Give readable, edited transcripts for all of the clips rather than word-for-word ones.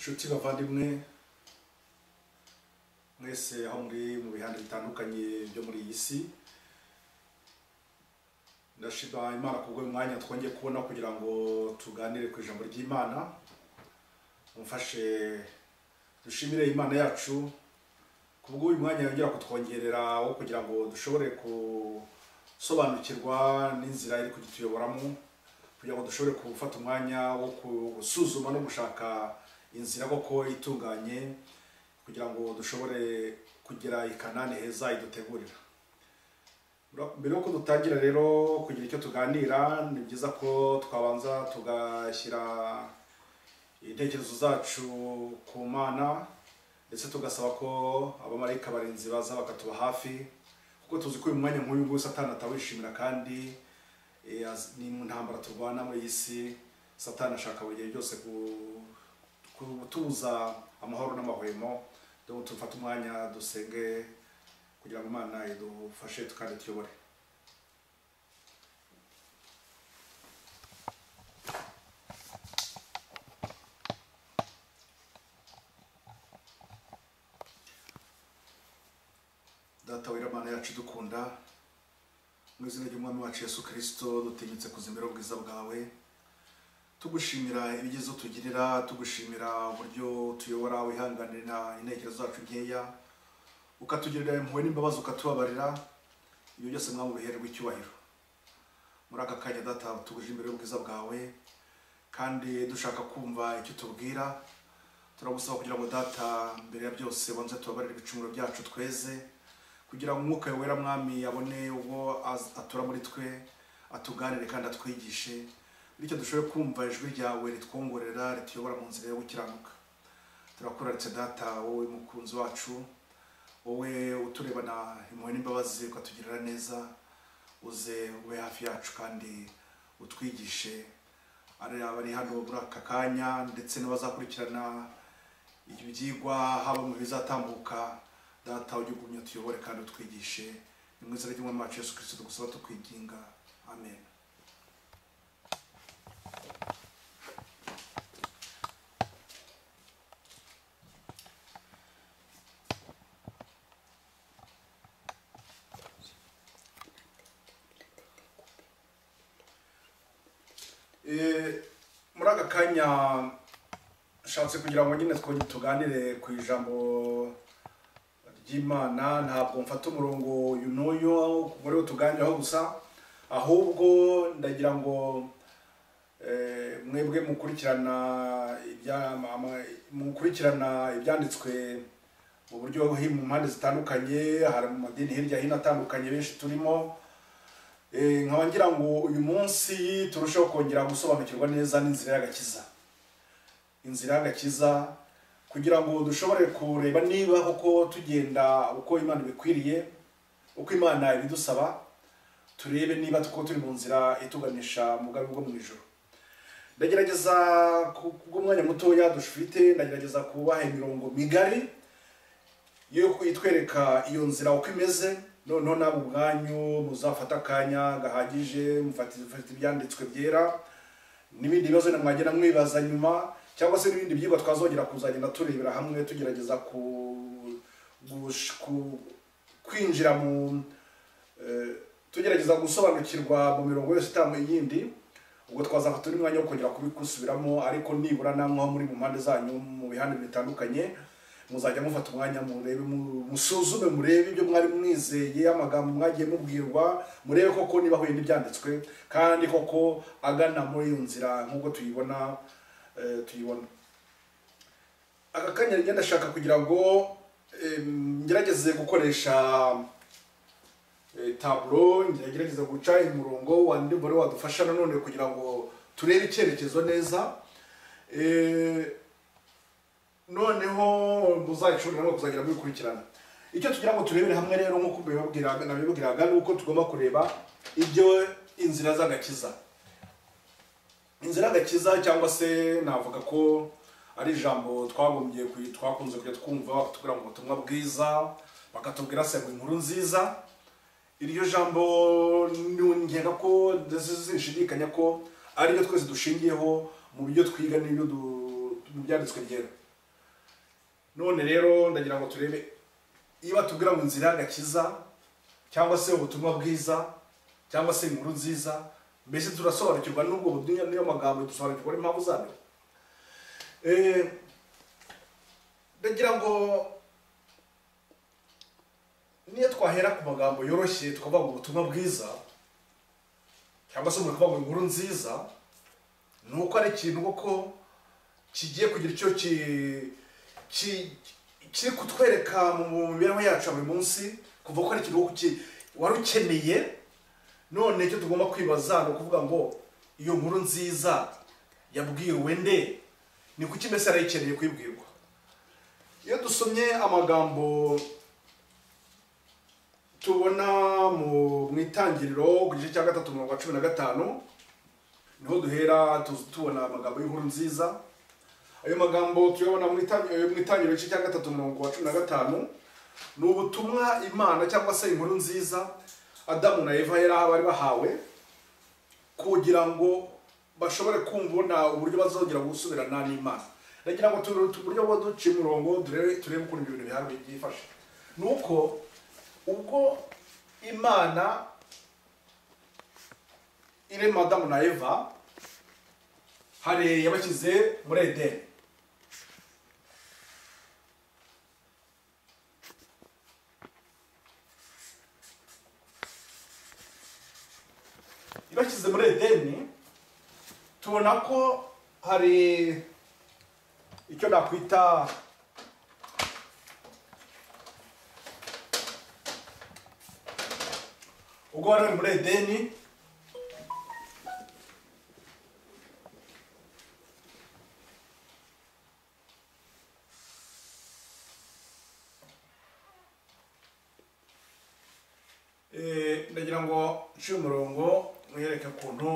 Inshuti bavandimwe mwese aho muri mu bihande bitandukanye byo muri iyi si, ndashima Imana kubwo mwanya twongeye kubona kugira ngo tuganire ku ijambo ry'Imana. Mufashe dushimire Imana yacu kubwo uyu mwanya yongera kutwongerera wo kugira ngo dushobore gusobanukirwa n'inzira iri kugituyoboramo, kugira ngo dushobore gufata umwanya wo gusuzuma no gushaka inzira koko itunganye, kugira ngo dushobore kugera i Kanani heza idutegurira. Mbere yuko dutangira rero kugira icyo tuganira, ni byiza ko twabanza tugashyira intekerezo zacu ku Mana, ndetse tugasaba ko abamarayika barinzi baza bakatuba hafi, kuko tuzi ko uyu mwanya nk'uyu nguyu Satani atawishimira, kandi ni mu ntambara turwana muri iyi si. Satani ashaka buri gihe byose kutubuza amahoro n'amahwemo. Tufate umwanya dusenge kugira ngo Imana idufashe kandi tuyobore. Data wera, Mana yacu dukunda, mu izina ry'Umwami wacu Yesu Kristo dutinyutse kuzimbira ubwiza bwawe, tugushimira ibyiza utugirira, tugushimira uburyo tuyobora, wihanganira intekerezo zacu nkeya, ukatugirira impuhwe n'imbabazi, ukatubabarira. Ibyo byose Mwami bihererwe icyubahiro. Muri aka kanya Data tuguje imbere y'ubwiza bwawe, kandi dushaka kumva icyo tubwira. Turagusaba kugira ngo Data mbere ya byose banze tubabarire ibicumuro byacu tweze, kugira ngo Umwuka wera Mwami abone ubwo atura muri twe, atuganire kandi atwigishe, bityo dushobore kumva ijwi ryawe ritwongorera, rituyobora mu nzira yo gukiranuka. Turakuraritse Data, wowe mukunzi wacu, wowe uturebana impuhwe n'imbabazi, ukatugirira neza, uze ube hafi yacu kandi utwigishe. Abari hano muri aka kanya ndetse n'abazakurikirana ibyigwa haba mu bizatambuka, Data ujye ugumya tuyobore kandi utwigishe. Ni mu izina ry'Umwami wacu Yesu Kristo tugusaba tukwiginga, amen. Muri aka kanya nshatse kugira ngo nyine tuganire ku ijambo ry'Imana. Ntabwo mfata umurongo uyu n'uyu muri wo tuganiraho gusa, ahubwo ndagira ngo mwebwe mukurikirana ibyanditswe mu buryo mu mpande zitandukanye. Hari mu madini hirya hino atandukanye benshi turimo, nkaba ngira ngo uyu munsi turusheho kongera gusobanukirwa neza n'inzira y'agakiza. Inzira y'agakiza, kugira ngo dushobore kureba niba koko tugenda uko Imana bikwiriye, uko Imana ibidusaba, turebe niba koko turi mu nzira ituganisha mu bwami bwo mu ijuru. Ndagerageza kubw'umwanya mutoya dufite, ndagerageza kubaha imirongo migari yo itwereka iyo nzira uko imeze. Noneho nabo ubwanyu muzafata akanya gahagije, mufata ibyanditswe byera, n'ibindi bibazo mwagenda mwibaza nyuma, cyangwa se n'ibindi byigwa twazongera kuzagenda turebera hamwe, tugerageza kwinjira tugerageza gusobanukirwa mu mirongo yose itandukanye yindi. Ubwo twazafata n'umwanya wo kongera kubikusubiramo, ariko nibura namwe muri mu mpande zanyu mu bihande bitandukanye muzajya mufata umwanya murebe, musuzume, murebe ibyo mwari mwizeye, amagambo mwagiye mubwirwa, murebe koko niba huye n'ibyanditswe kandi koko agana muri iyo nzira nk'uko tuyibona. Aka kanya ngenda ndashaka kugira ngo ngerageze gukoresha taburo, ngerageze guca umurongo wandi mbere wadufasha nanone kugira ngo turebe icyerekezo neza. Noneho muzayicurira no kuzagira mubikurikirana. Icyo tugira ngo turebere hamwe rero, nk'uko nabibabwiraga, ni uko tugomba kureba ibyo inzira z'agakiza. Inzira y'agakiza, cyangwa se navuga ko ari ijambo twakunze kujya twumva bakatubwira mu butumwa bwiza, bakatubwira se inkuru nziza. Iryo jambo ngenga ko ndashidikanya ko ari byo twese dushingiyeho mu byo twiga n'ibyo byanditswe byera. none rero ndagira ngo turebe iyo tubwira ngo inzira y'agakiza cyangwa se ubutumwa bwiza cyangwa se inkuru nziza, mbese turasobanukirwa n'ubwo butumwa niyo magambo dusobanukirwa n'impamvu zabyo. Ndagira ngo niyo twahera ku magambo yoroshye tukavuga ngo ubutumwa bwiza cyangwa se umuntu kuvuga ngo inkuru nziza, ni uko ari ikintu koko kigiye kugira icyo kiri kutwereka mu mibereho yacu ya buri munsi, kuva ko ari ikintu wari ukeneye. None icyo tugomba kwibaza ni ukuvuga ngo iyo nkuru nziza yabwiwe nde, ni kuki mbese arayikeneye kwibwirwa. Iyo dusomye amagambo tubona mu itangiriro ku gice cya 3:15 niho duhera tubona amagambo y'inkuru nziza. Ayo magambo tuyabona mu itangiriro igice cya 3:15 ni ubutumwa Imana cyangwa se inkuru nziza Adamu na Eva bari bahawe kugira ngo bashobore kumva uburyo bazongera gusubirana n'Imana. Ndagira ngo tuburyo bwo duce umurongo turebe ukuntu ibintu bihawe byifashe. Nuko ubwo Imana irema Adamu na Eva hari yabashyize muri Edeni. Ibashyize muri Edeni, tubona ko hari icyo nakwita ubwo bari muri Edeni, ndagira ngo nshyire umurongo mwereke ukuntu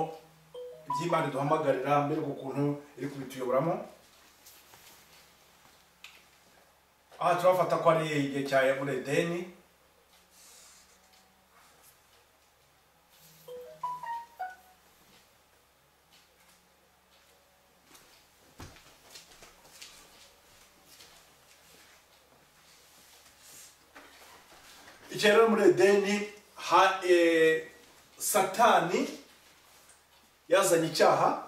iby'Imana duhamagarira mbere ukuntu iri kubituyoboramo. Aha turafata ko ari igihe cya muri Edeni. Icyera muri Edeni Satani yazanye icyaha,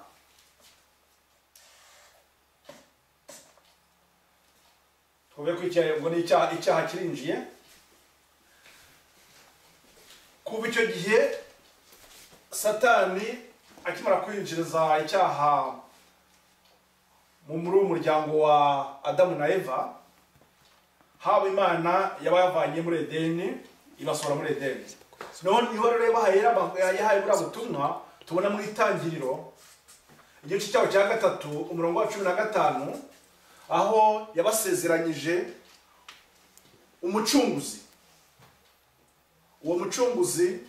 tuvuge ko ngo ni icyaha kirinjiye. Kuva icyo gihe Satani akimara kwinjiriza icyaha muri umuryango wa Adamu na Eva, haba Imana yabavanye muri Edeni ibasora muri Edeni. None niho rero yahaye buriya butumwa tubona mu itangiriro igice cyaho cya 3 umurongo wa 15, aho yabasezeranyije umucunguzi. Uwo mucunguzi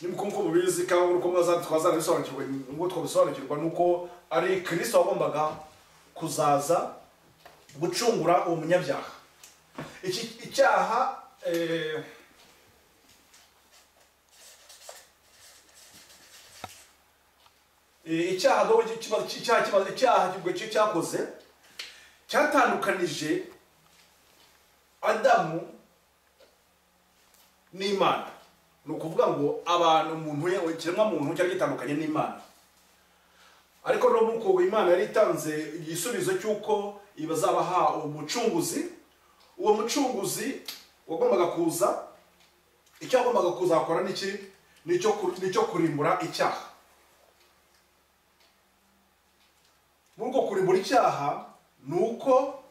ni mukunko mubizi kandi uko mwazatwaza bisobanukirwa ngo twabisobanukirwa nuko ari Kristo wagombaga kuzaza gucungura uwo munyabyaha. Icyaha icyaha cyakoze cyatandukanije Adamu n'Imana. Ni ukuvuga ngo abantu ikiremwa muntu cyari gitandukanye n'Imana, ariko no muko Imana yari itanze igisubizo cy'uko ibazabaha umucunguzi. Uwo mucunguzi wagombaga kuza, icyo agombaga kuzakora nicyo kurimbura icyaha. Muri kurimbura icyaha nuko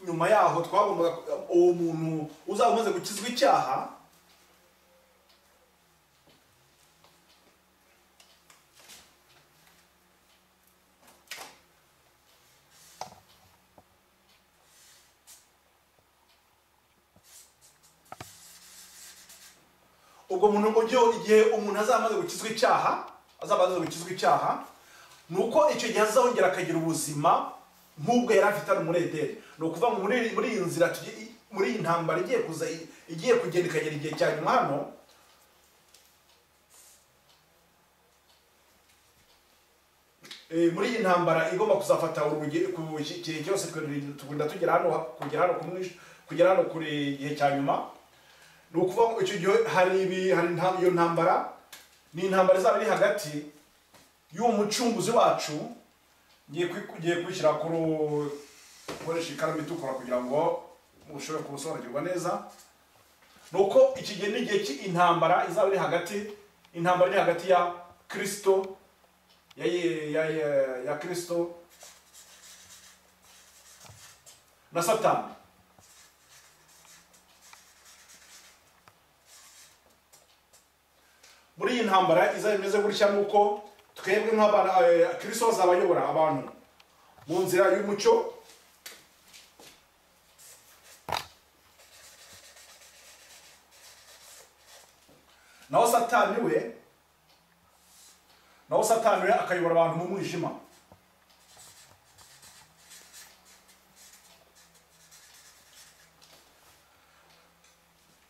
nyuma yaho twagombaga uwo muntu uzaba umaze gukizwa icyaha ubwo muntu igihe umuntu azamaze gukizwa icyaha nuko icyo gihe azongera akagira ubuzima nk'ubwo yari afite muri Edeni. Ni ukuvuga ngo muri iyi nzira muri iyi ntambara igiye kugenda ikagera igihe cya nyuma hano, muri iyi ntambara igomba kuzafata igihe cyose tugenda tugera hano kuri igihe cya nyuma. Ni ukuvuga icyo gihe hari iyo ntambara, ni intambara izaba iri hagati y'uwo mucunguzi wacu. Ngiye kwishyira gukoresha ikaramu itukura kugira ngo mushobore kubusobanukirwa neza. Nuko iki gihe ni igihe cy'intambara izaba iri hagati ya Kristo ya Kristo na Satani. Muri iyi ntambara izaba imeze gutya, nuko twebwe nk'abana Kristo azaba ayobora abantu mu nzira y'umucyo, naho Satani we akayobora abantu mu mwijima.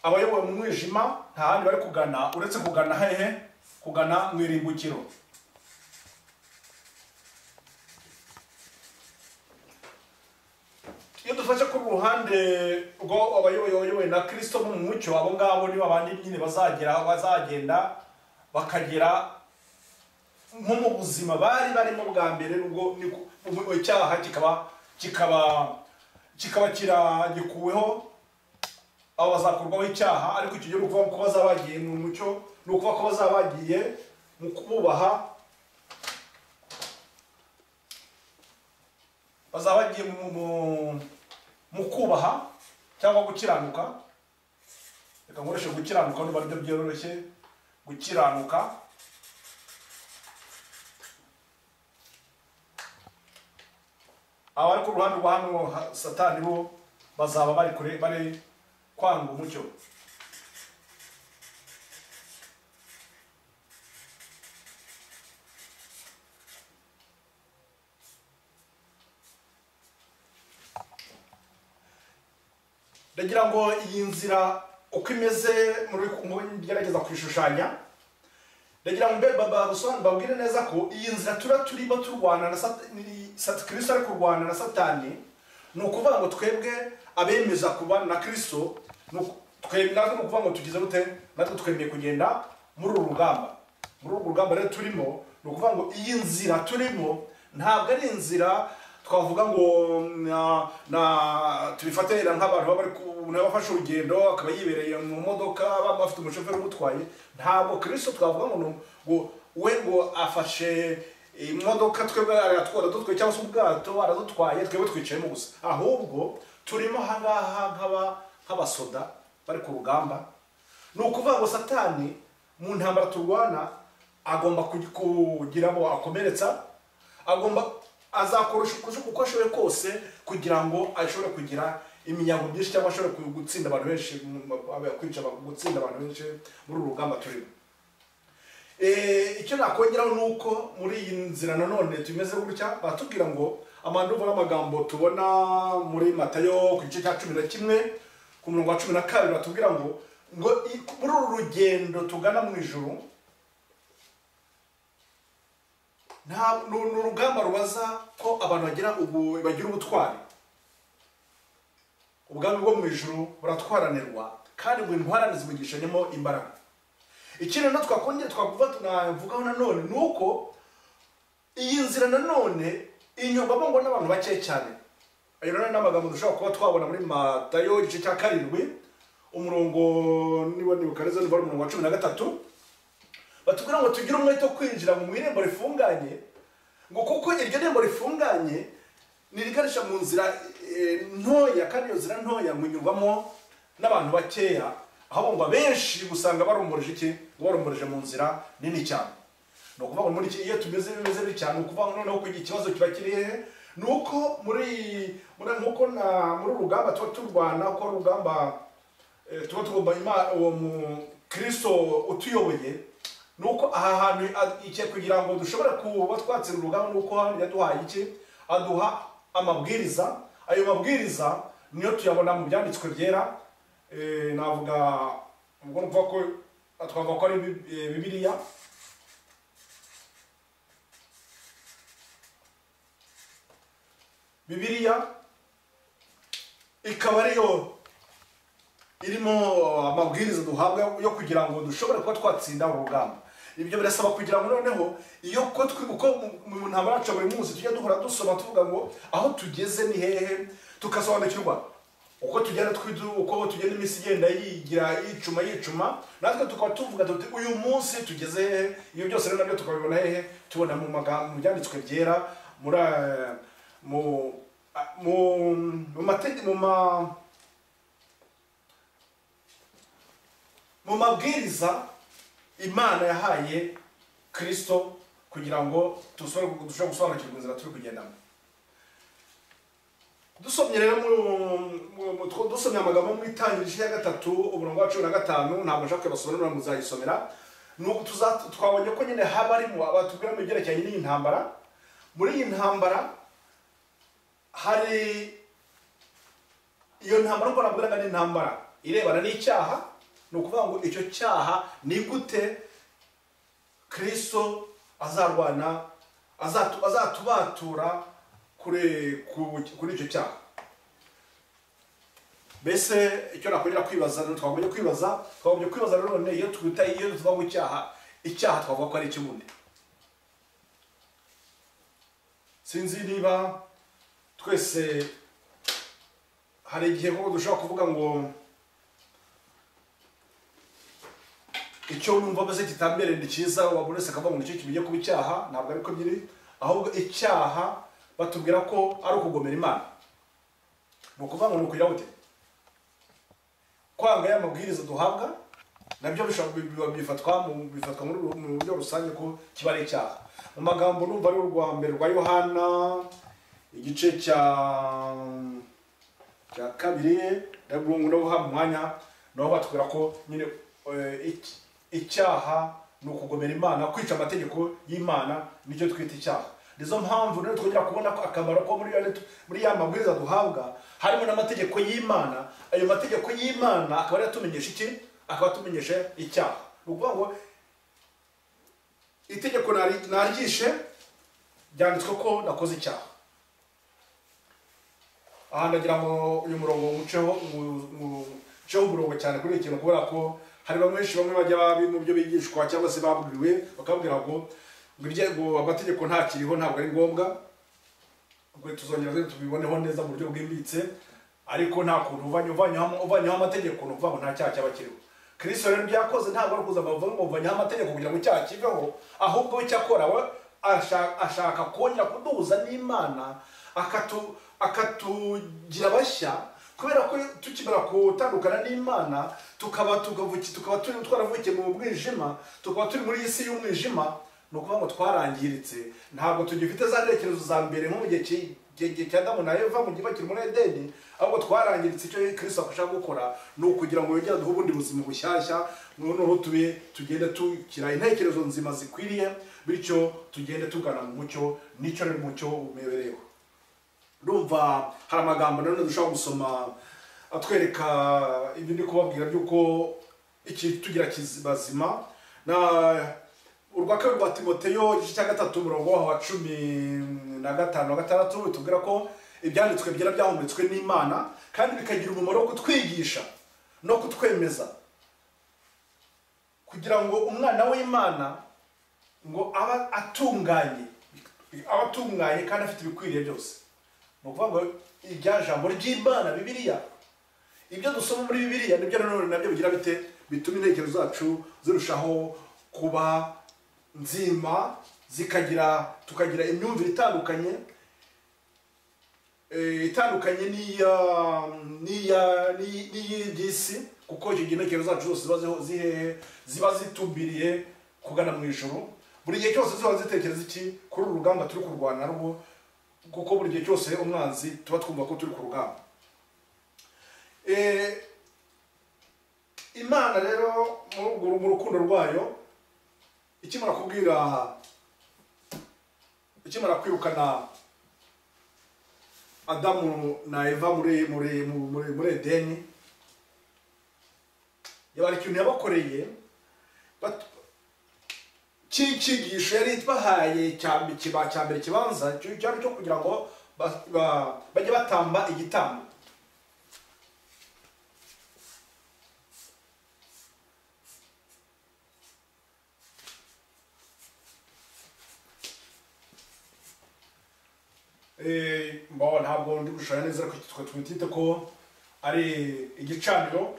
Abayoboye mu mwijima nta handi bari kugana uretse kugana hehe? Kugana mu irimbukiro. Iyo dufashe ku ruhande rwo abayoboye na Kristo mu mucyo, abo ngabo nibo abandi nyine bazagenda bakagera nko mu buzima bari barimo bwa mbere, nubwo icyaha kikaba kiragikuweho, abo bazakurwaho icyaha. Ariko icyo gihe ni ukuvuga ko bazaba bagiye mu mucyo, ni ukuvuga ko bazaba bagiye mu kububaha, bazaba bagiye mu kubaha cyangwa gukiranuka. Reka nkoreshe gukiranuka, niba aribyo byoroshye, gukiranuka. Abari ku ruhande rwa hano Satani bo bazaba bari kwanga umucyo. Ndagira ngo iyi nzira uko imeze gerageza kwishushanya. Ndagira ngo babwire neza ko iyi nzira turimo turwana na Kristo ari kurwana na Satani. Ni ukuvuga ngo twebwe abemeza kubana na Kristo, natwe ni ukuvuga ngo tugize gute? Natwe twemeye kugenda muri uru rugamba. Muri uru rugamba rero turimo, ni ukuvuga ngo iyi nzira turimo ntabwo ari inzira twavuga ngo tubifatira nk'abantu bafashe urugendo akaba yibereye mu modoka bafite umushoferi umutwaye. Ntabwo Kristo twavuga ngo afashe imodoka twebwe aratwara dutwaye, cyangwa se ubwato aradutwaye twebwe twicayemo gusa. Ahubwo turimo ahangaha nk'abasoda bari ku rugamba. Ni ukuvuga ngo Satani mu ntambara turwana agomba kugira abo akomeretsa, azakoresha uko ashoboye kose kugira ngo ashobore kugira iminyago myinshi, cyangwa ashobore gutsinda abantu benshi, gutsinda abantu benshi muri uru rugamba turimo. Icyo nakongeraho ni uko muri iyi nzira nanone tumeze gutya, batubwira ngo amanduva n'amagambo tubona muri Matayo ku gice cya 11 ku murongo wa 12 batubwira ngo muri uru rugendo tugana mu ijuru ni urugamba rubaza ko abantu bagira ubutwari. Ubwami bwo mu ijuru buratwaranirwa, kandi ngo intwarane zimugishanyemo imbaraga. Ikindi na twakongera twavugaho nanone ni uko iyi nzira nanone inyurwamo ngo n'abantu bake cyane. Ayo nanone n'amagambo dushobora kuba twabona muri Matayo igice cya 7 umurongo niba neza ni umurongo wa 13. Batubwira ngo tugire umwete wo kwinjira mu irembo rifunganye, ngo kuko iryo rembo rifunganye niriganisha mu nzira ntoya, kandi iyo nzira ntoya inyurwamo n'abantu bakeya, aho ngo benshi gusanga barumurije mu nzira nini cyane. No kuvuga ngo muri iyo tumeze cyane, ukuvuga noneho ko ikibazo kiba kiri hehe? Nuko muri rugamba tuba turwana, ko rugamba tuba tugomba uwo mu Kristo utuyoboye. Nuko aha hantu icyo kugira ngo dushobore kuba twatsinda urugamba, nuko hano yaduhaye iki? Aduha amabwiriza. Ayo mabwiriza niyo tuyabona mu byanditswe byera. Navuga ubwo numva ko twavuga ko ari Bibiliya. Bibiliya ikaba ariyo irimo amabwiriza duhabwa yo kugira ngo dushobore kuba twatsinda urugamba. Ibyo birasaba kugira ngo noneho iyo ko twibuko mu ntambara yacu buri munsi tujya duhora dusoma tuvuga ngo aho tugeze ni hehe, tukasobanukirwa uko tugenda iminsi igenda yicuma natwe tukaba tuvuga tuti uyu munsi tugeze hehe. Iyo byose rero nabyo tukabibona hehe, tubona mu magambo byanditswe byera mu mabwiriza Imana yahaye Kristo kugira ngo dushobore gusobanukirwa inzira turi kugendamo. Dusomye rero dusomye amagambo mu Itangiriro ya 3 umurongo wa 15, ntabwo nshaka kubasomera muzayisomera. Nuko twabonye ko nyine haba arimo abatubwira mu byerekeranye n'iyi ntambara. Muri iyi ntambara hari iyo ntambara uko nabwiraga ni intambara irebana n'icyaha. Ni ukuvuga ngo icyo cyaha ni gute Kristo azatubatura kuri icyo cyaha. Mbese icyo nakongera kwibaza twagomye kwibaza none iyo tuvuga ngo icyaha twavuga ko ari ikibundi. Sinzi niba twese hari igihe koko dushobora kuvuga ngo icyo numva mbese kitambere ni cyiza wabone se akavuga ngo nicyo kibiye kuba icyaha. Ntabwo ariko byiri, ahubwo icyaha batubwira ko ari ukugomera Imana. Ni ukuvuga ngo ni ukugira gute kwanga ya mabwiriza duhabwa, nabyo bifatwa mu buryo rusange ko kiba ari icyaha. Mu magambo numva ari urwa mbere rwa Yohana igice cya 2 ndabungu ha mwanya naho batubwira ko nyine icyaha ni ukugomera Imana, kwica amategeko y'Imana nicyo twita icyaha. Nizo mpamvu rero twongera kubona ko akamaro ko muri ya mabwiriza duhabwa harimo n'amategeko y'Imana. Ayo mategeko y'Imana akaba ari atumenyesha iki? Akaba atumenyesha icyaha. Ni ukuvuga ngo itegeko naryishe byanditswe ko nakoze icyaha. Aha ndagira ngo uyu murongo umuceho umurongo cyane kuri iki kintu, kubera ko hari benshi bamwe bajya mu byo bigishwa cyangwa se babwiriwe bakabwira ngo amategeko ntakiriho, ntabwo ari ngombwa. Ubwo tuzongera tubiboneho neza mu buryo bwimbitse, ariko nta kuntu uvanyeho amategeko no kuvuga ngo nta cyaha cyaba kiriho. Kristo rero byakoze ntabwo ari kuza bavuga ngo uvanyeho amategeko kugira ngo icyaha kiveho, ahubwo icyo akora we ashaka kongera kuduhuza n'Imana, akatugira bashya. Kubera ko tukimara gutandukana n'Imana tukaba twaravukiye mu mwijima, tukaba turi muri isi y'umwijima, ni ukuvuga ngo twarangiritse. Ntabwo tugifite za ntekerezo za mbere nko mu gihe cya Adamu na Eva mu gihe bakiri muri Edeni, ahubwo twarangiritse. Icyo Kristo ashaka gukora ni ukugira ngo yongere duhe ubundi buzima bushyashya, noneho tugende tukira intekerezo nzima zikwiriye, bityo tugende tugana mu mucyo. Nicyo rero umucyo umebereho. Ndumva hari amagambo nanone dushobora gusoma atwereka ibyo ndi kubabwira by'uko iki tugira kizima. Na urwa kabiri rwa Timoteyo igice cya 3 umurongo wa 15-16 bitubwira ko ibyanditswe byera byahumetswe n'Imana kandi bikagira umumaro wo kutwigisha no kutwemeza, kugira ngo umwana w'Imana ngo aba atunganye kandi afite ibikwiriye byose. Ni ukuvuga ngo irya jambo ry'Imana Bibiliya, ibyo dusoma muri Bibiliya nibyo nabyo bigira bite bituma intekerezo zacu zirushaho kuba nzima, tukagira imyumvire itandukanye n'iy'isi, kuko icyo gihe intekerezo zacu zose ziba zitumbiriye kugana mu ijuru. Buri gihe cyose ziba zitekereza iki kuri uru rugamba turi kurwana narwo, kuko buri gihe cyose umwanzi tuba twumva ko turi ku rugamba. Imana rero mu rukundo rwayo ikimara kwirukana Adamu na Eva muri Edeni, yabari ikintu yabakoreye cyigisho yari bahaye cya mbere kibanza cyari cyo kugira ngo bajye batamba igitambo. Ntabwo ndi gushaka neza ko twitite ko ari igicaniro.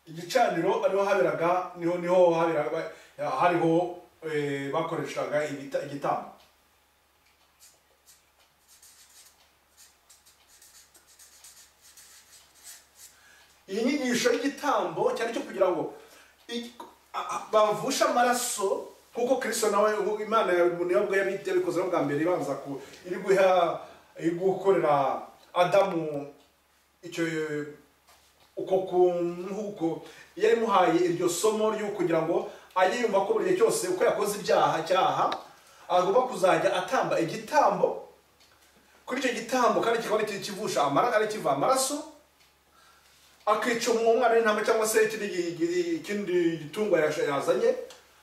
Igicaniro ariho haberaga, niho haberaga, hariho bakoreshaga igitambo. Iyi nyigisho y'igitambo cyane cyo kugira ngo bavusha amaraso, kuko Kristo nawe Imana nibwo yabikoze bwa mbere ibanza ko iri gukorera Adamu icyo uko yari muhaye iryo somo ryo kugira ngo ajye yumva ko buri cyose uko yakoze icyaha agomba kuzajya atamba igitambo. Kuri icyo gitambo kandi kikaba kivusha amaraso, ari kiva amaraso, akica umwana w'intama cyangwa se ikindi gitungo yazanye,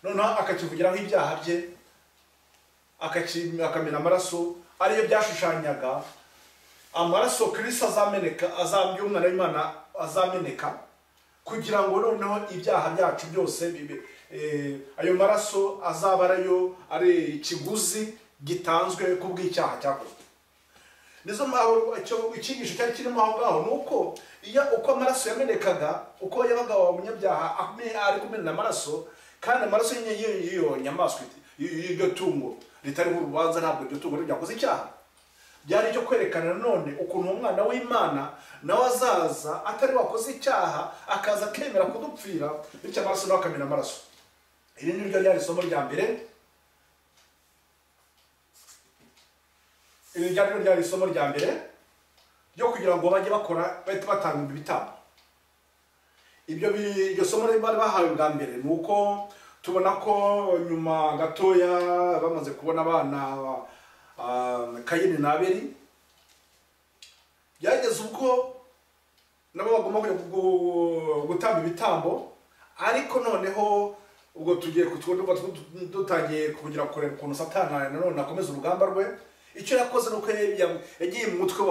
noneho akakivugiraho ibyaha bye, akamena amaraso, ariyo byashushanyaga amaraso Kristo azameneka, umwana w'Imana azameneka, kugira ngo noneho ibyaha byacu byose ayo maraso azaba ari ikiguzi gitanzwe ku bw'icyaha cyakozwe. Nizo mpamvu icyigisho cyari kirimo aho ngaho, nuko uko amaraso yamenekaga, uko yabaga umunyabyaha ari kumena amaraso, kandi amaraso y'iyo nyamaswa, y'iryo tungo ritariho urubanza, ntabwo iryo tungo ryakoze icyaha, byari cyo kwerekana none ukuntu umwana w'Imana nawe azaza atari wakoze icyaha, akaza akemera kudupfira, bityo amaraso nawe akamena amaraso. Iri ni ryo ryari isomo rya mbere. Iri ryari isomo rya mbere ryo kugira ngo bajye batanga ibitambo. Iryo somo bari bahawe bwa mbere, nuko tubona ko nyuma gatoya bamaze kubona abana Kayini na Abeli, byageze ubwo nabo bagomba gutamba ibitambo, ariko noneho ubwo dutangiye kugira kureba ukuntu Satani nanone akomeza urugamba rwe. Icyo yakoze nuko yagiye mu mutwe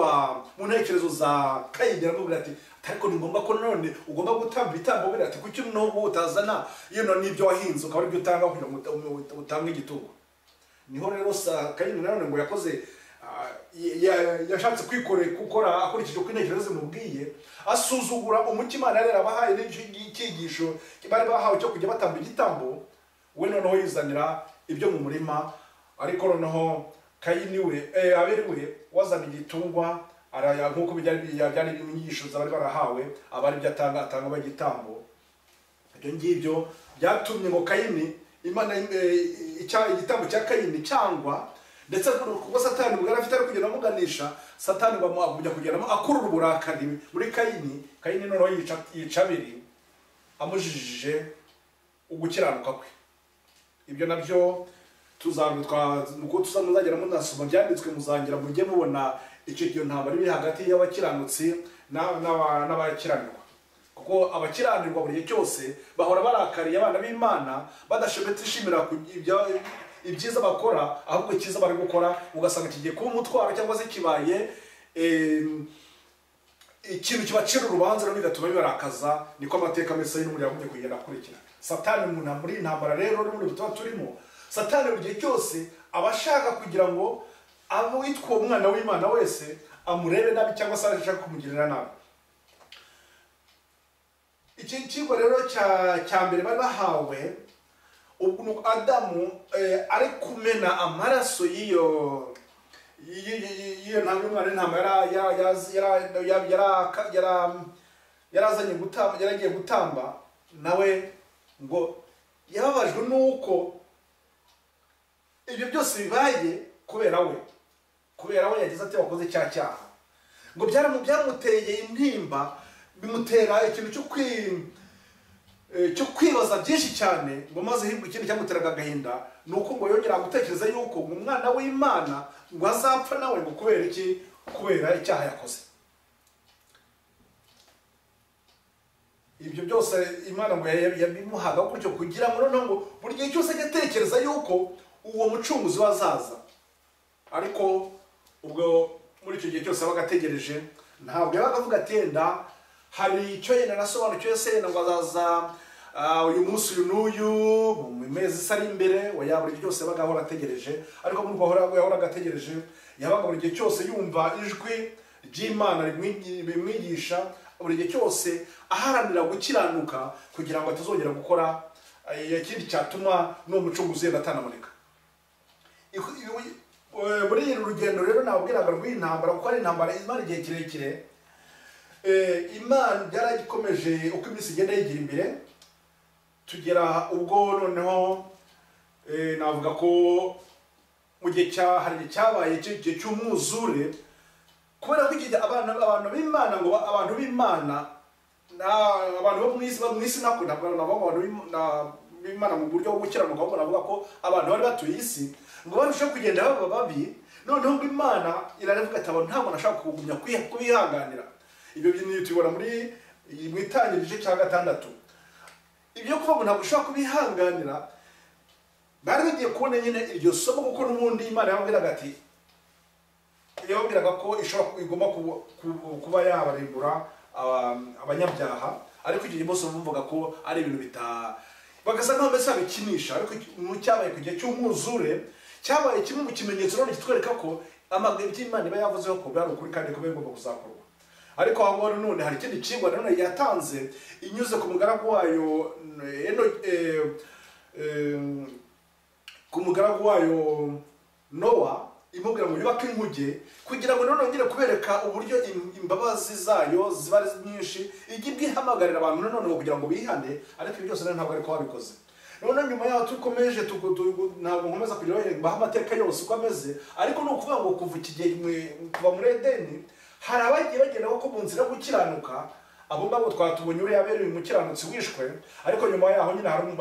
mu ntekerezo za Kayini, aramubwira ati ariko ni ngombwa ko none ugomba gutamba ibitambo, bira ati kuki n'ubu utazana n'ibyo wahinze ukaba aribyo utanga kugira ngo utange igitungo. Niho rero Kayini nanone ngo yakoze, yashatse gukora akurikije uko intekerezo zimubwiye, asuzugura umuco Imana yari yarabahaye n'icyigisho bari bahawe cyo kujya batamba igitambo, we noneho yizanira ibyo mu murima. Ariko noneho Kayini Abeli we wazana igitungwa, nk'uko byari inyigisho z'abari barahawe, abari byo atanga igitambo. Ibyo ngibyo byatumye ngo Kayini igitambo cya Kayini cyangwa, ndetse kuko Satani ubwo afite ari kugenda amuganisha, Satani bamujya kugeramo akurura uburakari muri Kayini. Kayini noneho yica Abeli amujijije ugukiranuka kwe. Ibyo nabyo nuko tuzagera munasoma byanditswe, muzangira mujye mubona icyo gihe ntambara iri hagati y'abakiranutsi n'abakiranirwa, kuko abakiranirwa buri gihe cyose bahora barakariye abana b'Imana, badashimira ibyiza bakora, ahubwo icyiza bari gukora ugasanga kigiye kuba umutwaro cyangwa se kibaye ikintu kibacira urubanza, rero bigatuma bibarakaza. Niko amateka meza y'umuriro yagombye kugenda akurikira. Satani muri intambara rero muri butuba turimo, Satani buri gihe cyose aba ashaka kugira ngo abo witwa umwana w'Imana wese amurebe nabi cyangwa se ashaka kumugirira nabi. Iki kigo rero cya mbere bari bahawe, ubwo Adamu ari kumena amaraso y'iyo umwana w'intama yaragiye gutamba, nawe ngo yababajwe nuko ibyo byose bibaye kubera we yagize ati wakoze cyaha, ngo byamuteye intimba, bimutera ikintu cyo kwibaza byinshi cyane, ngo maze ikindi cyamuteraga agahinda nuko ngo yongera gutekereza yuko umwana w'Imana ngo azapfa nawe, ngo kubera icyaha yakoze. ibyo byose Imana ngo yabimuhaga gutyo kugira ngo noneho ngo buri gihe cyose ajye atekereza yuko uwo mucunguzi wazaza. Ariko ubwo muri icyo gihe cyose abaga ategereje, ntabwo yabaga avuga atenda hari icyo yenda nasobanukiwe se yenda ngo azaza uyu munsi uyu n'uyu mu mezi isa ari imbere, oya buri gihe cyose yabaga ahora ategereje. Ariko muri ubwo yahoraga ategereje, yabaga buri gihe cyose yumva ijwi ry'Imana bimwigisha, buri gihe cyose aharanira gukiranuka kugira ngo atazongera gukora ikindi cyatuma n'uwo mucunguzi yenda atanaboneka. Muri iri rugendo rero nabwiraga rw'intambara, kuko ari intambara imara igihe kirekire, Imana yaragikomeje uko iminsi igenda yigira imbere, tugera ubwo noneho navuga ko mu gihe hari cyabaye igihe cy'umwuzure, kubera ko igihe abantu b'Imana ngo abantu b'Imana abantu bo mu isi nako ntabwo abantu b'Imana mu buryo bwo gukiranuka, ahubwo navuga ko abantu bari batuye isi ngo barusheho kugenda baba babi, noneho ngo Imana iravuga ati abantu ntabwo nashaka kugumya kubihanganira. Ibyo bintu tubibona mu itangiriro igice cya 6. Ibyo kuvuga ngo ntabwo ushaka kubihanganira, bari bagiye kubona nyine iryo somo, kuko n'ubundi Imana yababwiraga ko igomba kuba yabarimbura abanyabyaha. Ariko icyo gihe bose bumvaga ko ari ibintu bagasa nkaho mbese babikinisha. Ariko cyabaye ku gihe cy'umwuzure, cyabaye kimwe mu kimenyetso none kitwereka ko amagambo y'Imana iba yavuzeho ko byari ukuri kandi ko bigomba kuzakorwa. Ariko aho none hari ikindi kigwa none yatanze inyuze ku mugaragu wayo Nowa, imubwira ngo yubake inkuge kugira ngo none ngire kubereka uburyo imbabazi zayo ziba ari nyinshi, igibwe ihamagarira abantu none kugira ngo bihane. Ariko ibyo byose ntabwo ariko babikoze. None nyuma yaho tukomeje ntabwo nkomeza kugira amateka yose uko ameze, ariko ni ukuvuga ngo kuva muri Edeni hari abagiye bagenda ko mu nzira yo gukiranuka, abo ngabo twatubonye uriya yabereye umukiranutsi wishwe. Ariko nyuma yaho nyine hari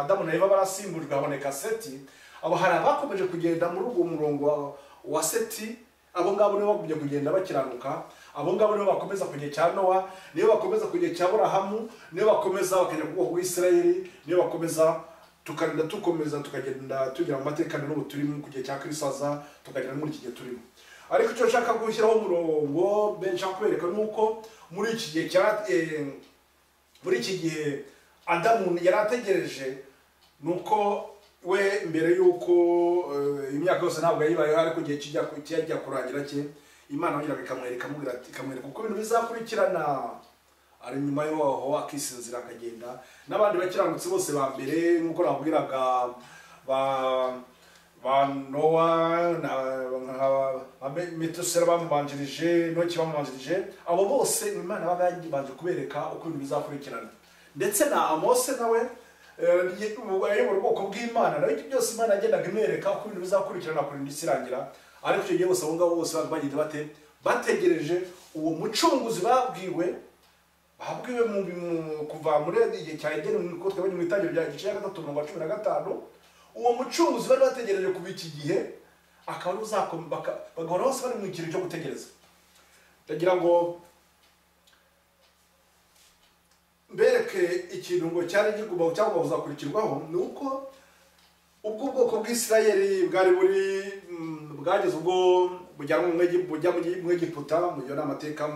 Adamu na Eva barasimbujwe, haboneka Seti. Abo hari abakomeje kugenda muri uwo murongo wa Seti, abo ngabo nibo bagumye kugenda bakiranuka. Abo ngabo nibo bakomeza ku gihe cya Nowa, nibo bakomeza ku gihe cya Aburahamu, nibo bakomeza bakajya ku bwoko bw'Isirayeli, nibo bakomeza tukagenda tugera mu mateka n'ubu turimo ku gihe cya Kristo aza, tukagera muri iki gihe turimo. Ariko icyo nshaka gushyiraho umurongo benshi kwereka nuko muri iki gihe Adamu yari ategereje, nuko we mbere yuko imyaka yose ntabwo yayibayeho, ariko igihe kijya kurangira cye Imana yongera ikamwereka uko ibintu bizakurikirana. Ari nyuma y'aho akisinzira akagenda, n'abandi bakiranutse bose ba mbere nk'uko nabwiraga ba Nowa na Metusela bamubanjirije, Noki bamubanjirije, abo bose Imana baganje kubereka uko ibintu bizakurikirana. Ndetse na Amose nawe ayobora ubwoko bw'Imana, nawe ibyo byose Imana yagendaga imwereka uko ibintu bizakurikirana kurinda isi irangira. Ariko icyo gihe bose abo ngabo bose bagenda bategereje uwo mucunguzi babwiwe kuva muri igihe cya Edeni, ko twabonye mu itangiriro rya igice cya 3:15. Uwo mucunguzi bari bategereje kuva iki gihe, akaba bagahora bose bari mu kintu cyo gutegereza. Ndagira ngo mbereke ikintu ngo cyari cyangwa buzakurikirwaho, ni uko ubwo ubwoko bw'Isirayeli bwageze ubwo bujya mu Egiputa. Mu gihe n'amateka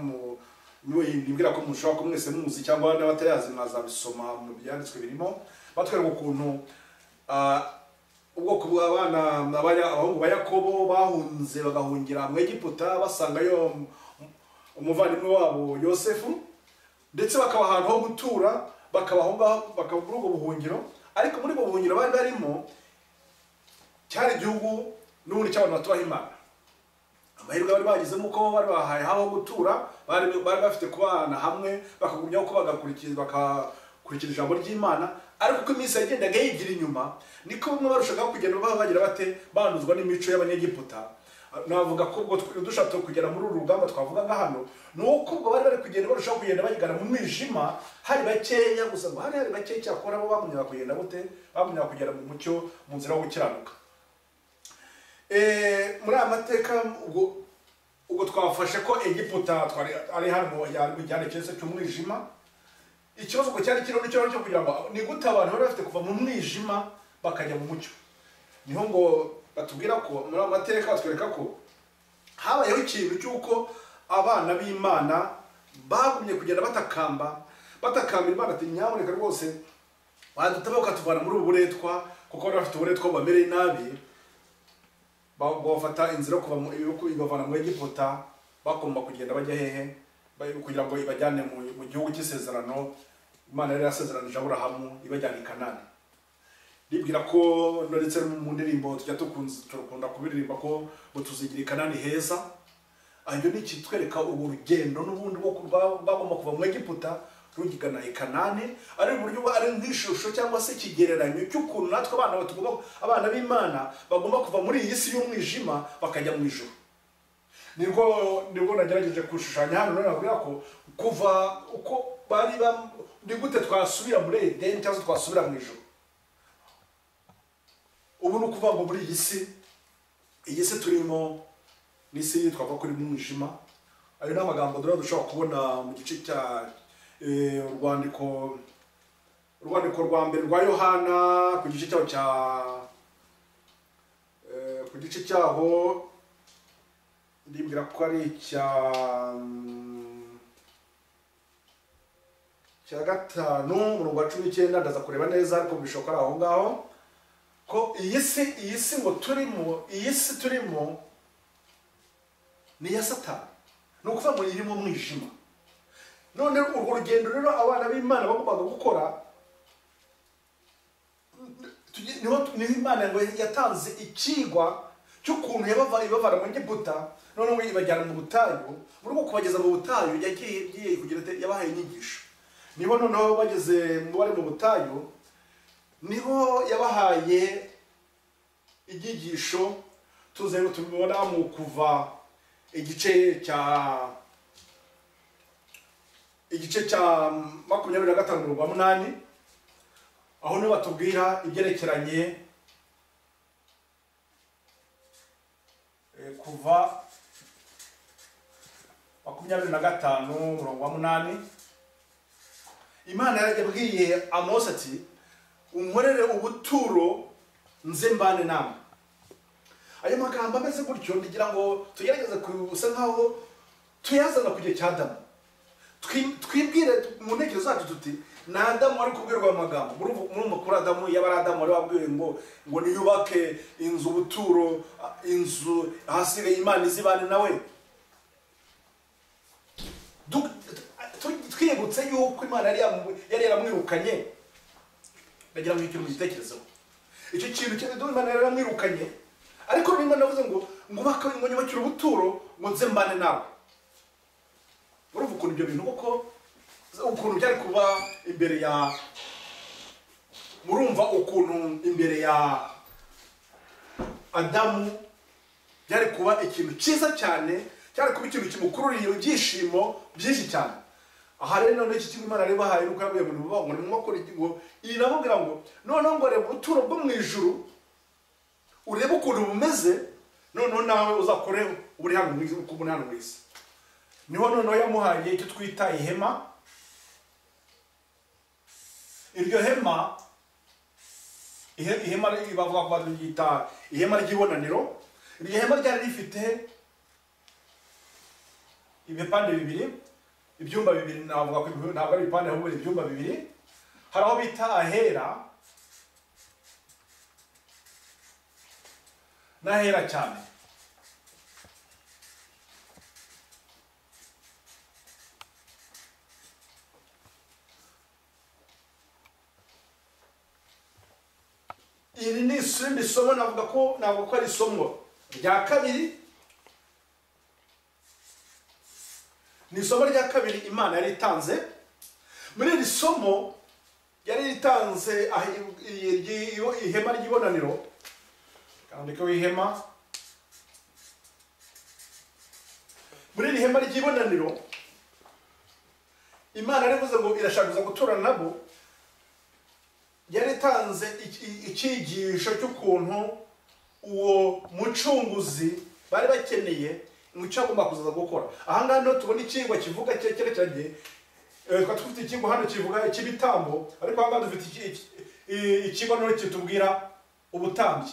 nibwira ko mushobora ko mwese muzi, cyangwa n'abatayazi mwazabisoma mu byanditswe birimo, batwereka ukuntu ubwoko abahungu ba Yakobo bahunze bagahungira mu Egiputa, basangayo umuvandimwe wabo Yosefu, ndetse bakaba ahantu ho gutura, bakaba muri ubwo buhungiro. Ariko muri ubwo buhungiro bari barimo cyari igihugu n'ubundi cy'abantu batubaha Imana. Amahirwe bari bagizemo uko bari bahaye aho gutura, bari bafite kubana hamwe, bakagumyaho ko bagakurikira ijambo ry'Imana. Ariko uko iminsi yagendaga yigira inyuma, niko bamwe barushagaho kugenda bagira banduzwa n'imico y'Abanyegiputa. Navuga ko ubwo dushaka kugera muri uru rugamba twavugaga hano, nuko ubwo bari kugenda barushaho kugenda bagana mu mwijima, hari bakeya gusa ngo hari bakeya cyakora bo bamunyaga kugenda bamunyaga kugera mu mucyo, mu nzira yo gukiranuka. Muri amateka ubwo twafashe ko Egiputa ari hano mu cyane cyose cy'umwijima, ikibazo ko cyari kiro n'icyo cyo kugira ngo ni gute abantu bari bafite kuva mu mwijima bakajya mu mucyo. Niho ngo batubwira ko muri amateka batwereka ko habayeho ikintu cy'uko abana b'Imana bagumye kugenda batakambira Imana ati nyamuneka rwose badutaba ukatuvana muri ubu buretwa, kuko bari bafite uburetwa bamereye nabi, bafata inzira kuva mu ibavana mu Egiputa, bagomba kugenda bajya hehe kugira ngo ibajyane mu gihugu cy'isezerano Imana yari yasezeranije Aburahamu ibajyana i Kanani. Ribwira ko ndetse mu ndirimbo tujya tukunda kubiririmba ko tuzigira i Kanani heza. Ayo ni kitwereka ubu rugendo n'ubundi bwo bagomba kuva mu Egiputa rugigana i Kanani, ari uburyo ari nk'ishusho cyangwa se ikigereranyo cy'ukuntu natwe abana b'Imana bagomba kuva muri iyi si y'umwijima bakajya mu ijuru. Nibwo nagerageje kushushanya hano nabwira ko kuva uko bari ni gute twasubira muri Edeni cyangwa twasubira mu ijuru. Ubu ni ukuvuga ngo muri iyi si turimo n'isi twavuga ko iri mu mwijima. Ayo ni amagambo dushobora kubona mu gice cya urwandiko rwa mbere rwa Yohana ku gice cyaho ndibwira ko ari cya 5 umurongo wa 19 ndaza kureba neza ariko bishoboka ari aho ngaho ko iyi si ngo turimo ni ya Satani, ni ukuvuga ngo irimo mwijima. None urwo rugendo rero abana b'Imana bagombaga gukora, niho Imana ngo yatanze ikigwa cy'ukuntu ibavana mu Egiputa none ngo ibajyana mu butayu. Muri uko kubageza mu butayu yagiye kugira yabahaye inyigisho. Niho noneho bageze mu bari mu butayu niho yabahaye inyigisho tuzengo tubibona mu kuva igice cya 25:8 aho niho batubwira ibyerekeranye kuva 25:8 Imana yabwiye Amosi ati unkorere ubuturo nze mbane namwe. Ayo magambo ameze gutyo ndigira ngo tugerageze kusa nkaho tuyazana ku gihe cya Adamu. Twibwire mu ntekerezo zacu tuti na Adamu ari kubwirwa amagambo. Murumva kuri Adamu yabara Adamu ari wabwiwe ngo niyubake inzu ubuturo, inzu ahasigaye Imana izibane nawe. Twibutse yuko Imana yari yaramwirukanye. Ndagira ngo icyo mugitekerezo. Icyo kintu cyane Imana yari yaramwirukanye. Ariko Imana yavuze ngo nyubakire ubuturo ngo nze mbane nawe. Urumva ukuntu ibyo bintu koko ukuntu byari kuba imbere ya murumva ukuntu imbere ya Adamu byari kuba ikintu cyiza cyane, cyari kuba ikintu kimukururiye ibyishimo byinshi cyane. Aha rero none iki kintu Imana yari bahaye nuko yabuye mu ngo nimukora ngo iramubwira ngo noneho ngo reba ubuturo bwo mu ijuru urebe ukuntu bumeze, noneho nawe uzakore uri hano mu isi. Niho noneho yamuhaye icyo twita ihema. Iryo hema bavuga ko baryita ihema ry'ibonaniro. Iryo hema ryari rifite ibipande bibiri, ibyumba bibiri. Navuga ko ntabwo ari ibipande ahubwo ibyumba bibiri. Hari aho bita ahera n'ahera cyane. Iri ni isomo navuga ko ari isomo rya kabiri. Ni isomo rya kabiri Imana yari itanze. Muri iri somo yari itanze ihema ry'ibonaniro. Kandi ko ihema muri iri hema ry'ibonaniro Imana yaravuze ngo irashaka guturana nabo. Yari itanze icyigisho cy'ukuntu uwo mucunguzi bari bakeneye umuco agomba kuzaza gukora. Aha ngaha no tubona ikigwa kivuga cyerekeranye twari dufite ikigo hano kivuga icy'ibitambo, ariko aha ngaha dufite ikigo noneho kitubwira ubutambyi.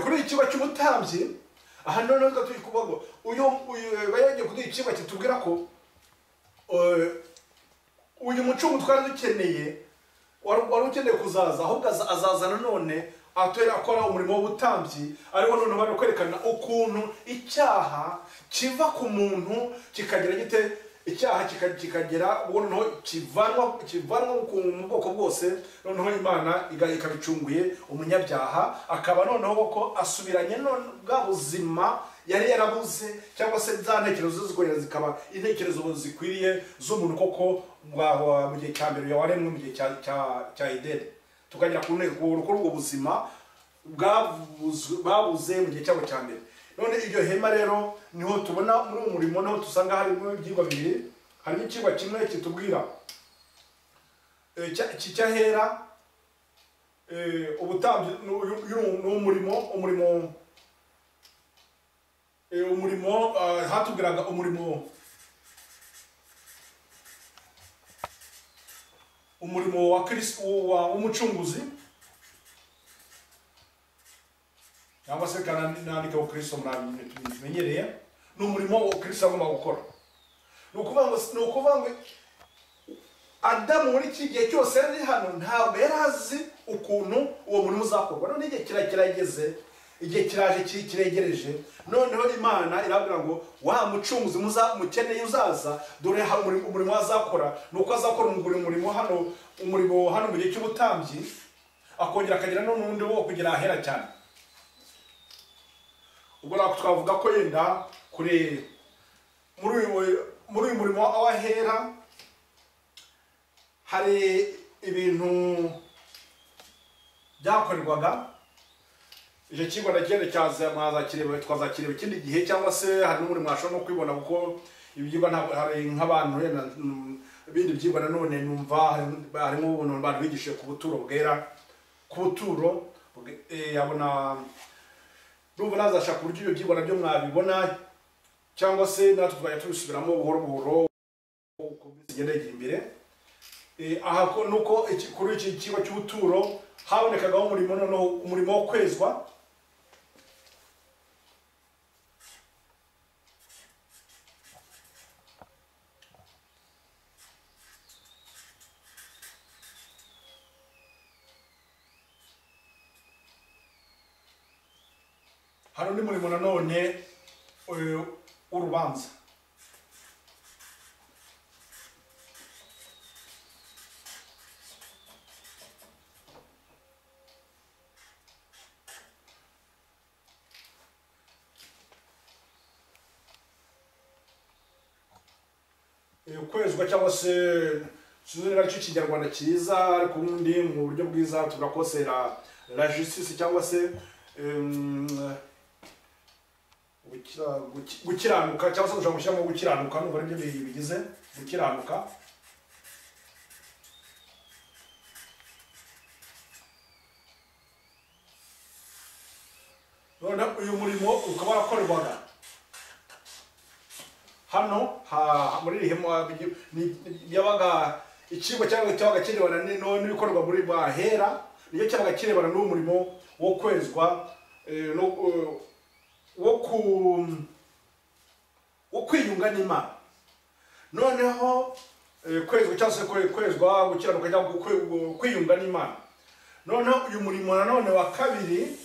Kuri iki kigo cy'ubutambyi aha noneho turi kuvuga ngo uyu bayagiye kuduha ikigo kitubwira ko uyu mucungu twari dukeneye wari ukeneye kuzaza, ahubwo azaza nanone akora umurimo w'ubutambyi, ariho noneho bari kwerekana ukuntu icyaha kiva ku muntu kikagira gite, icyaha kikagera ubwo noneho kivanwa mu bwoko bwose, noneho Imana ikabicunguye umunyabyaha, akaba noneho ko asubiranye bwa buzima yari yarabuze, cyangwa se za ntekerezo zikongera zikaba intekerezo zikwiriye z'umuntu koko mu gihe cya mbere waremwe, mu gihe cya Edeni, tukagera ku ubwo buzima babuze mu gihe cyabo cya mbere. None iryo hema rero niho tubona muri uwo murimo, niho dusanga harimo ibyigwa bibiri. Harimo ikigwa kimwe kitubwira cyahera ubutambyi umurimo hatubwiraga umurimo wa Kristo w'umucunguzi, cyangwa se kanandika wa Kristo tumenyereye, ni umurimo wa Kristo agomba gukora. Ni ukuvuga ngo Adamu muri iki gihe cyose yari hano ntabwo yari azi ukuntu uwo murimo uzakorwa. None igihe kirageze, igihe kiraje kiregereje, noneho Imana irabwira ngo wa mucunguzi mukeneye uzaza, dore umurimo azakora nuko azakora umurimo hano mu gihe cy'ubutambyi, akongera akagira n'undi wo kugira ahera cyane. Ubwo nako twavuga ko yenda muri uyu murimo w'ahera hari ibintu byakorerwaga. Icyo kigo ndagenda twazakireba ikindi gihe, cyangwa se hari n'umurimo mwashobora no kwibona, kuko ibyigwa hari nk'abantu ibindi byigwa nanone numva harimo abantu bigishije ku buturo bwera, ku buturo yabona numva nazashaka uburyo ibyo byigwa nabyo mwabibona, cyangwa se natwe twajya tubisubiramo buhoro buhoro uko bigenda igihe imbere. Aha nuko kuri iki kigo cy'ubuturo habonekagaho umurimo wo kwezwa. Hari undi murimo nanone w'urubanza. Ukwezwa cyangwa se sinzira cyo Kinyarwanda cyiza, ariko ubundi mu buryo bwiza turakosera la justice, cyangwa se gukiranuka, cyangwa se ushobora gushyiramo gukiranuka, n'ubwo aribyo bigize gukiranuka. None uyu murimo ukaba warakorwaga hano muri iri hema, yabaga ikigo cyabaga kirebana n'ibikorwa muri bahera, niyo cyabaga kirebana n'uwo murimo wo kwezwa, wo kwiyunga n'Imana. Noneho kwezwa cyangwa se kwezwa gukiranuka cyangwa kwiyunga n'Imana. Noneho uyu murimo nanone wa kabiri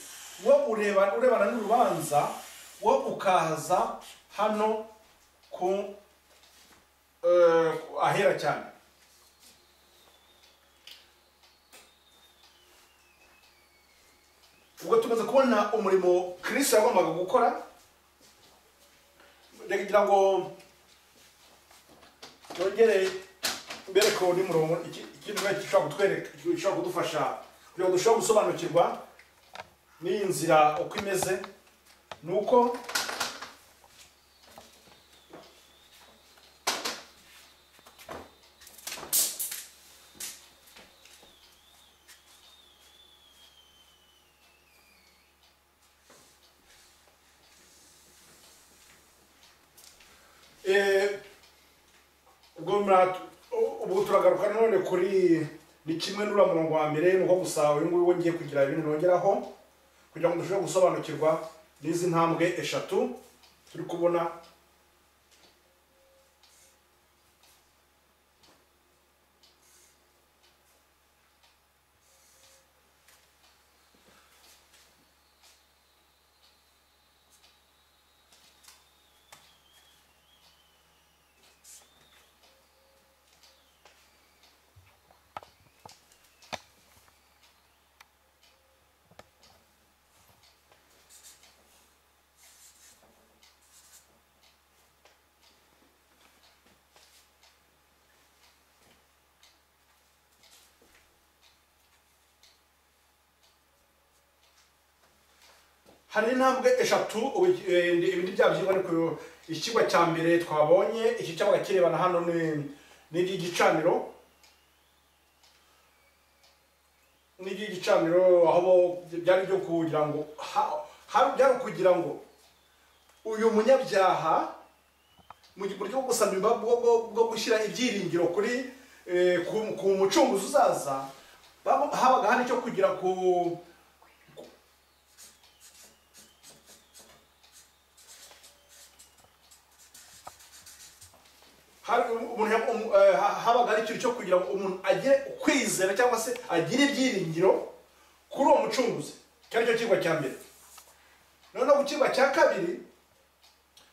wo urebana n'urubanza, wo ukaza hano ku ahera cyane. Ubwo tumaze kubona umurimo Kristo yagombaga gukora, ndagira ngo nongere mbere ko ni murongo ikintu gishobora kudufasha kugira ngo dushobore gusobanukirwa n'iyi nzira uko imeze, nuko ubu turagaruka none kuri ni kimwe n'ura murongo wa mbere nuko gusa uyu nguyu wongeye kugira ibintu nongeraho kugira ngo dushobore gusobanukirwa n'izi ntambwe eshatu turi kubona. Hari intambwe eshatu ibindi byabyigwa ariko ikigwa cya mbere twabonye iki cyabaga kirebana hano n'igicaniro aho byari byo kugira ngo byari kugira ngo uyu munyabyaha mu buryo bwo gusaba imbabazi bwo gushyira ibyiringiro kuri ku mucunguzi uzaza, habaga hari icyo kugira ku habaga ari ikintu cyo kugira ngo umuntu agire kwizera cyangwa se agire ibyiringiro kuri uwo mucunguzi. Cyari cyo kigwa cya mbere. Noneho ku kigwa cya kabiri,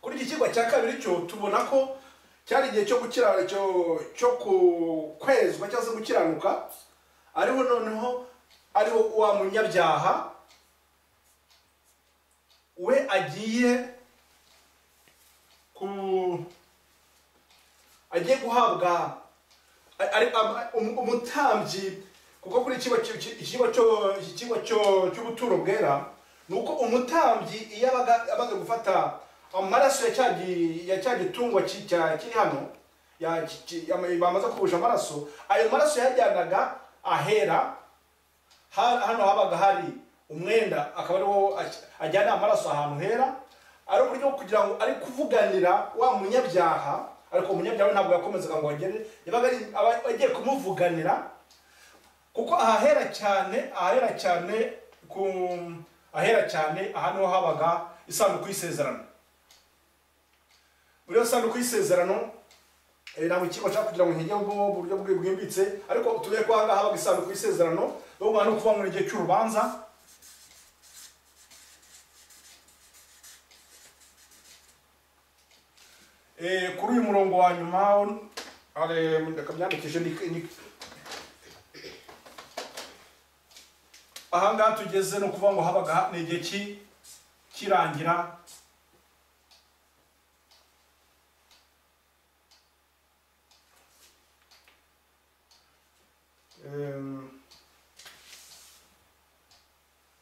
kuri iki kigwa cya kabiri cyo tubona ko cyari igihe cyo gukira cyo kwezwa cyangwa se gukiranuka, ariho noneho ariho wa munyabyaha we agiye guhabwa umutambyi, kuko kuri ikigo cy'ubuturo bwera nuko umutambyi iyo abaga gufata amaraso ya cya gitungwa kiri hano bamaze kubusha amaraso, ayo maraso yajyanaga ahera. Hano habaga hari umwenda, akaba ariwo ajyana amaraso ahantu hera, ari uburyo kugira ngo ari kuvuganira wa munyabyaha. Ariko umunyabyaha ntabwo yakomezaga ngo agere, yabaga agiye kumuvuganira, kuko ahahera cyane ahantu habaga isanduku y'isezerano. Muri iyo sanduku y'isezerano ntabwo ikigo cyo kugira ngo nkijye mu buryo bwimbitse, ariko tugiye ko aha habaga isanduku y'isezerano no kuva mu gihe cy'urubanza. Kuri uyu murongo wa nyuma akabyandikishe aha ngaha tugeze no kuvuga ngo habaga ni igihe kirangira.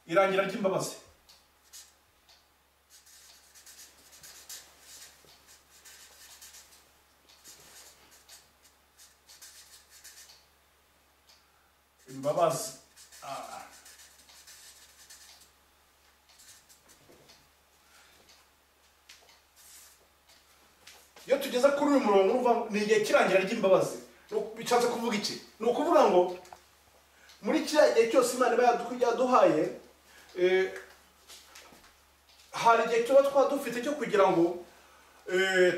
Irangira ry'imbabazi. Imbabazi. Iyo tugeze kuri uyu murongo ni igihe kirangira ry'imbabazi. Bishatse kuvuga iki? Ni ukuvuga ngo muri kiriya gihe cyose Imana iba yaduhaye, hari igihe tuba twadufite cyo kugira ngo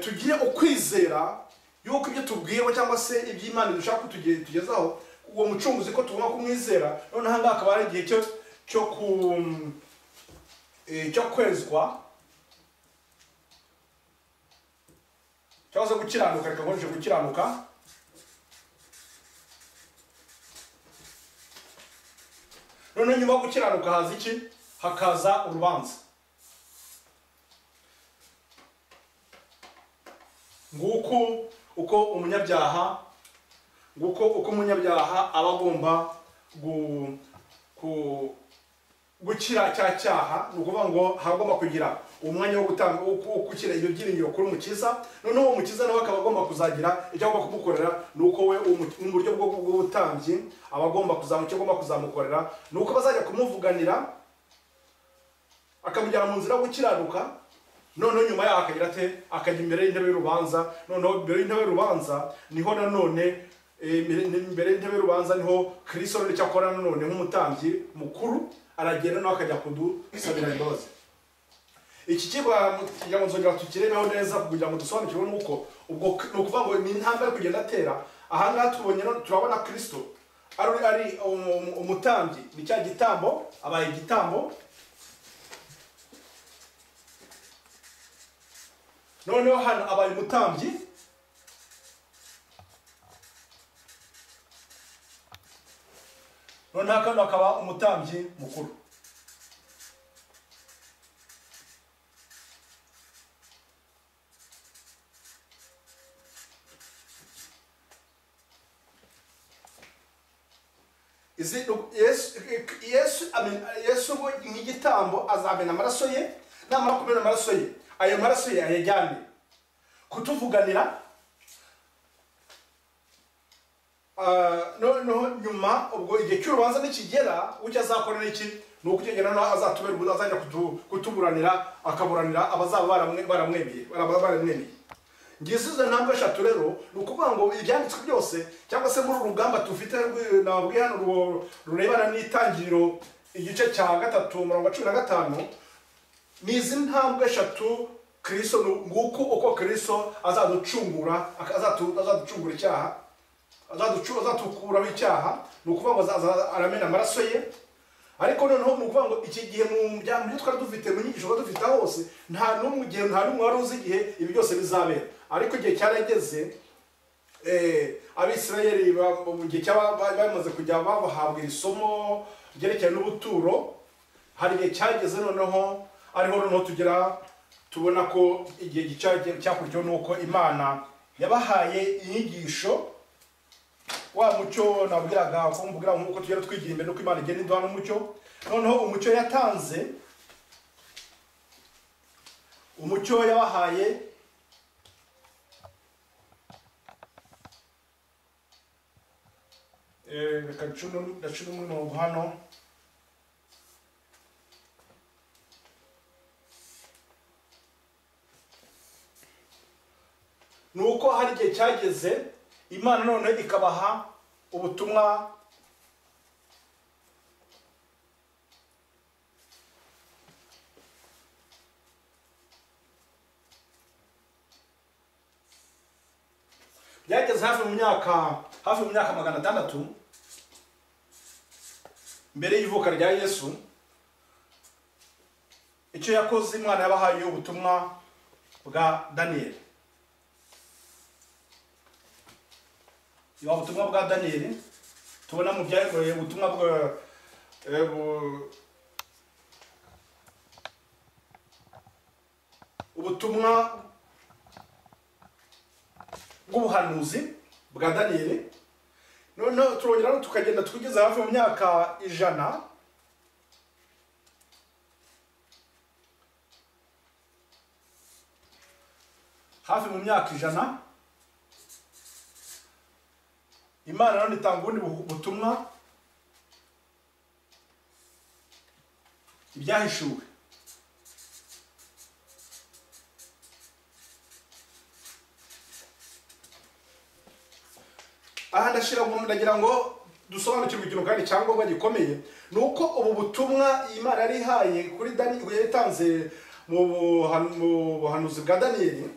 tugire ukwizera yuko ibyo tubwirwa cyangwa se iby'Imana dushaka kutugezaho uwo mucunguzi ko tugomba kumwizera. None aha ngaha akaba ari igihe cyo kwezwa cyangwa se gukiranuka. Reka nkoreshe gukiranuka. None nyuma yo gukiranuka haza iki? Hakaza urubanza. Nguko uko umunyabyaha aba agomba gukira cya cyaha. Ni ukuvuga ngo hagomba kugira umwanya wo gukira ibyo byiringiro kuri umukiza. Noneho uwo mukiza nawe akaba agomba kuzagira icyo agomba kumukorera. Ni uko we mu buryo bw'ubutambyi aba agomba kuzamukorera. Ni uko bazajya kumuvuganira, akamujyana mu nzira yo gukiranuka, none nyuma yaho akagira ate akajya imbere y'intebe y'urubanza. None imbere y'intebe y'urubanza niho nanone imbere y'intebe y'urubanza niho Kristo none cyakora none nk'umutambyi mukuru aragenda no akajya kudusabira imbabazi. Iki kigwa kugira ngo nzongera tukirebeho neza kugira ngo dusobanukirwe nuko ubwo nukuvuga ngo ni intambwe yo kugenda atera. Aha ngaha tubonye turabona Kristo ari umutambyi, ni cya gitambo, abaye igitambo. Noneho hano abaye umutambyi, noneho hano akaba umutambyi mukuru. Yesu nk'igitambo azamena amaraso ye, namara kumena amaraso ye, ayo maraso ye ayajyane kutuvuganira. Noneho nyuma ubwo igihe cy'urubanza nikigera, ucyo azakorera iki ni ukugenda no azatubera ubuza azajya kutuburanira, akaburanira abazaba baramwemeye. Ngisize ntambwe eshatu rero ni ukuvuga ngo ibyanditswe byose cyangwa se muri urugamba tufite nabwiye hano rurebana n'itangiriro igice cya 3:15 ni izi ntambwe eshatu. Kristo nguko uko Kristo azaducungura, azaducungura icyaha, azatukuraho icyaha. Ni ukuvuga ngo aramena amaraso ye. Ariko noneho ni ukuvuga ngo iki gihe mu byo twari dufite mu nyigisho dufite hose nta n'umwe wari uzi igihe ibi byose bizabera. Ariko igihe cyarageze, Abisirayeli mu gihe bamaze kujya bahabwa isomo ryerekeye n'ubuturo, hari igihe cyageze noneho ariho noneho tubona ko igihe cyakurikiyeho nuko Imana yabahaye inyigisho, wa mucyo nabwiraga ko mvugira nk'uko tugera twigira imbere nuko Imana igenda iduha n'umucyo. Noneho umucyo yatanze, umucyo yabahaye reka ndacuna umurongo hano. Nuko hari igihe cyageze Imana none ikabaha ubutumwa byageze hafi mu myaka 600 mbere y'ivuka rya Yesu. Icyo yakoze, Imana yabahaye ubutumwa bwa Daniel. Ubutumwa bwa Daniel tubona mu byagoye ubutumwa bw'ubuhanuzi bwa Daniel. Noneho turongera tukagenda twigeze hafi mu myaka 100, hafi mu myaka 100 Imana none itanga ubundi butumwa, ibyahishuwe. Aha ndagira ngo dusobanukirwe ikintu kandi cyangombwa gikomeye, nuko ubu butumwa Imana yari ihaye kuri Daniel, yatanze mu buhanuzi bwa Daniel,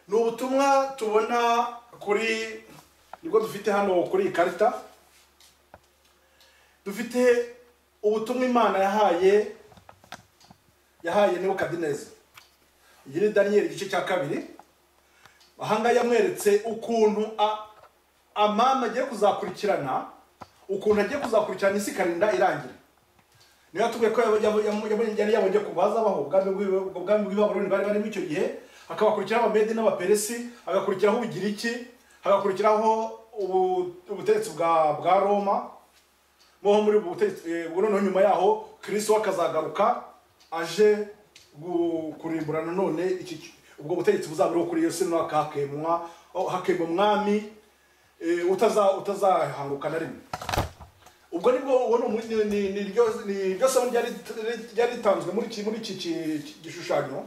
ni ubutumwa tubona kuri nibwo dufite hano kuri ikarita. Dufite ubutumwa Imana yahaye Nebukadineza. Iyi ni Daniel igice cya 2. Ahanga yamweretse ukuntu amama agiye kuzakurikirana, ukuntu agiye kuzakurikirana isi karinda irangira. Niyo tubwiye ko yabonye kubazabaho ubwami bw'Ibabiloni bari mu icyo gihe, akabakurikiraho Abamedi n'Abaperesi, agakurikiraho Ubugiriki, hagakurikiraho ubutegetsi bwa Roma. Moho muri ubutegetsi noneho nyuma yaho Kristo akazagaruka aje kurimburana none ubwo butegetsi buzaburiho kuri Yesu no hakemwa umwami utazahanguka na rimwe. Ubwo nibwo ubona ni ryo somo ryari ritanzwe muri iki gishushanyo.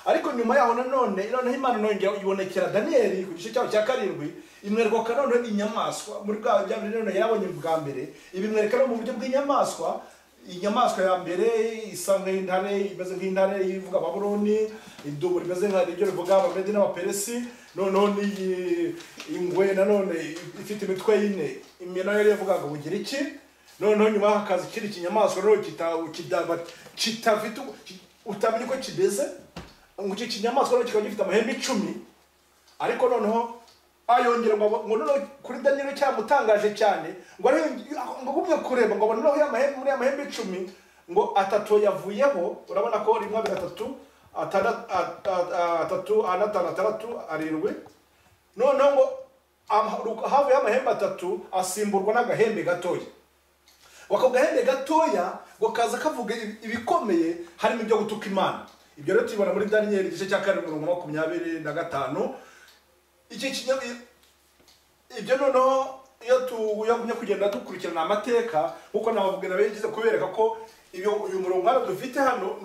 ariko nyuma yaho nanone Imana nongera ibonekera Daniel ku gice cyaho cya 7 imwereka none inyamaswa muri bwa bya mbere none yabonye bwa mbere ibimwereka no mu buryo bw'inyamaswa. Inyamaswa ya mbere isa nk'intare, imeze nk'intare ivuga Babuloni, idubu rimeze nk'iryo rivuga Abamedi n'Abaperesi, noneho ingwe nanone ifite imitwe y'ine, imyena yari ivuga ngo bugira iki, noneho nyuma hakaza ikindi kinyamaswa rero kitafite utamenya ko kideze, ngo iki kinyamaswa rero kikaba gifite amahembe 10, ariko noneho ayongera ngo noneho kuri Daniel cyamutangaje cyane ngo gumye kureba ngo noneho muri amahembe 10 ngo atatu yavuyeho. Urabona ko rimwe 3 atatu anatatu arindwi, noneho ngo havuye amahembe 3 asimburwa n'agahembe gatoya. Wako gahembe gatoya ngo kaza kavuga ibikomeye harimo ibyo gutuka Imana. Ibyo rero tubona muri Daniel igice cya 4:25. Ibyo noneho iyo tuyagumye kugenda dukurikirana amateka nkuko nababwira begize kubereka ko uyu murongo hano dufite hano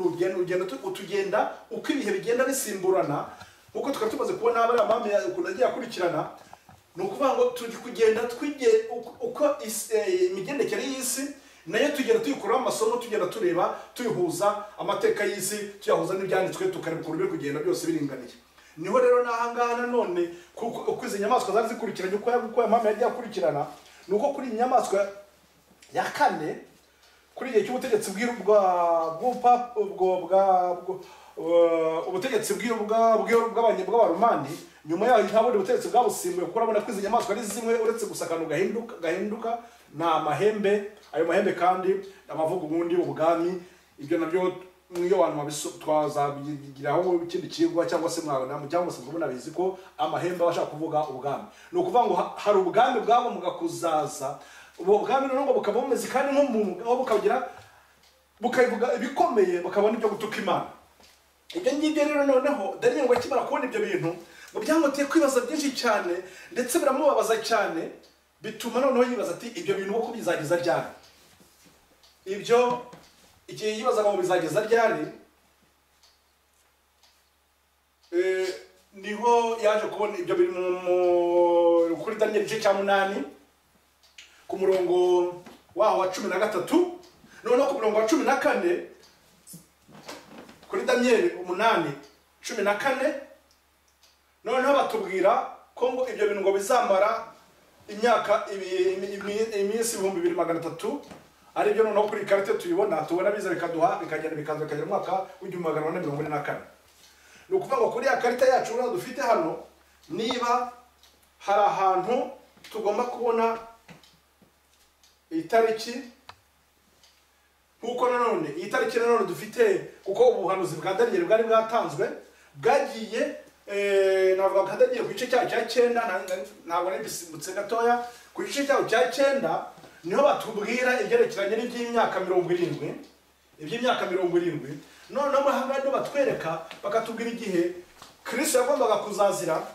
utugenda uko ibihe bigenda bisimburana, nkuko tukaba tumaze kubona abari amame kunagiye akurikirana. Nukuvuga ngo turi kugenda twige uko imigendekere y'isi nayo tugenda tuyikuraho amasomo, tugenda tureba tuyihuza amateka y'isi, tuyahuza n'ibyanditswe tukareba kugenda byose biringaniye. Niho rero nahangaha nanone uko izi nyamaswa zari zikurikiranye uko amame yagiye akurikirana, nuko kuri inyamaswa ya 4 kuri igihe cy'ubutegetsi ubutegetsi bw'Abaromani, nyuma yaho ntabwo ubutegetsi bwabusimbuye kuko urabona ko izi nyamaswa ari zimwe uretse gusakana gahinduka na mahembe. Ayo mahembe kandi amavuga ubundi ubwami, ibyo nabyo niyo abantu twazabigiraho ikindi kigwa cyangwa se mwana cyangwa se mbona bizi ko amahembe bashaka kuvuga ubwami. No kuvuga ngo hari ubwami bwabo mugakuzaza, ubu bwami no ngo bukaba bumeze kandi nk'umuntu aho bukagira bukayivuga ibikomeye bakabona ibyo gutuka Imana. Ibyo ngibyo rero noneho Daniel ngo akimara kubona ibyo bintu ngo byamuteye kwibaza byinshi cyane, ndetse biramubabaza cyane, bituma noneho yibaza ati ibyo bintu uko bizageza ryari. Ibyo igihe yibazaga ngo bizageza ryari, niho yaje kubona ibyo biri kuri Daniel igice cya 8 ku murongo waho wa 13, noneho ku murongo wa 14 kuri Daniel 8:14, noneho batubwira ko ngo ibyo bintu ngo bizamara imyaka iminsi 2300. Ari byo noneho kuri karate tubona biza bikaduha bikagenda bikagera mwaka w'1444. No kuvuga ngo kuri ya karita yacu rero dufite hano, niba hari ahantu tugomba kubona itariki, kuko nanone itariki nanone dufite, kuko ubuhanuzi bwa Daniel bwari bwatanzwe bwagiye navuga ko Daniel ku gice cyaho cya 9 ntabwo nabisimbutse gatoya, ku gice cyaho cya 9 niho batubwira ibyerekeranye n'iby'imyaka 70, iby'imyaka 70. None mu hangano batwereka bakatubwira igihe Kristo yagombaga kuzazira,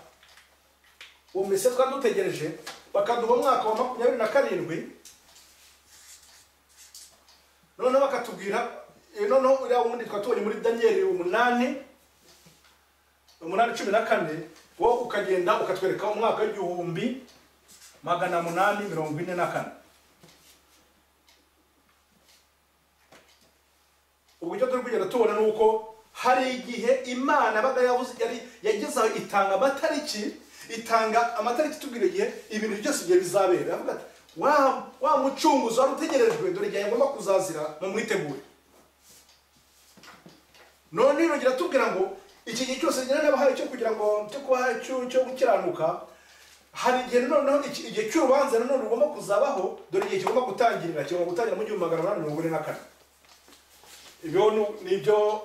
uwo Mesiya twadutegereje, bakaduha umwaka wa 27. None bakatubwira none uriya wundi twatubonye muri Daniel 8:14 wo ukagenda ukatwereka umwaka w'1844. Ubwo turi kugenda tubona nuko hari igihe Imana baga yagize itanga amatariki, itanga amatariki tubwira igihe ibintu byose bigiye bizabera. Avuga ati wa mucunguzi wari utegerejwe dore igihe ngomba kuzazira mu mwitegure. None ngira tubwira ngo iki gihe cyose nyine n'abahaye cyo kugira ngo cyo gukiranuka, hari igihe noneho igihe cy'urubanza none rugomba kuzabaho, dore igihe kigomba gutangira mu 1844. Ibyo nibyo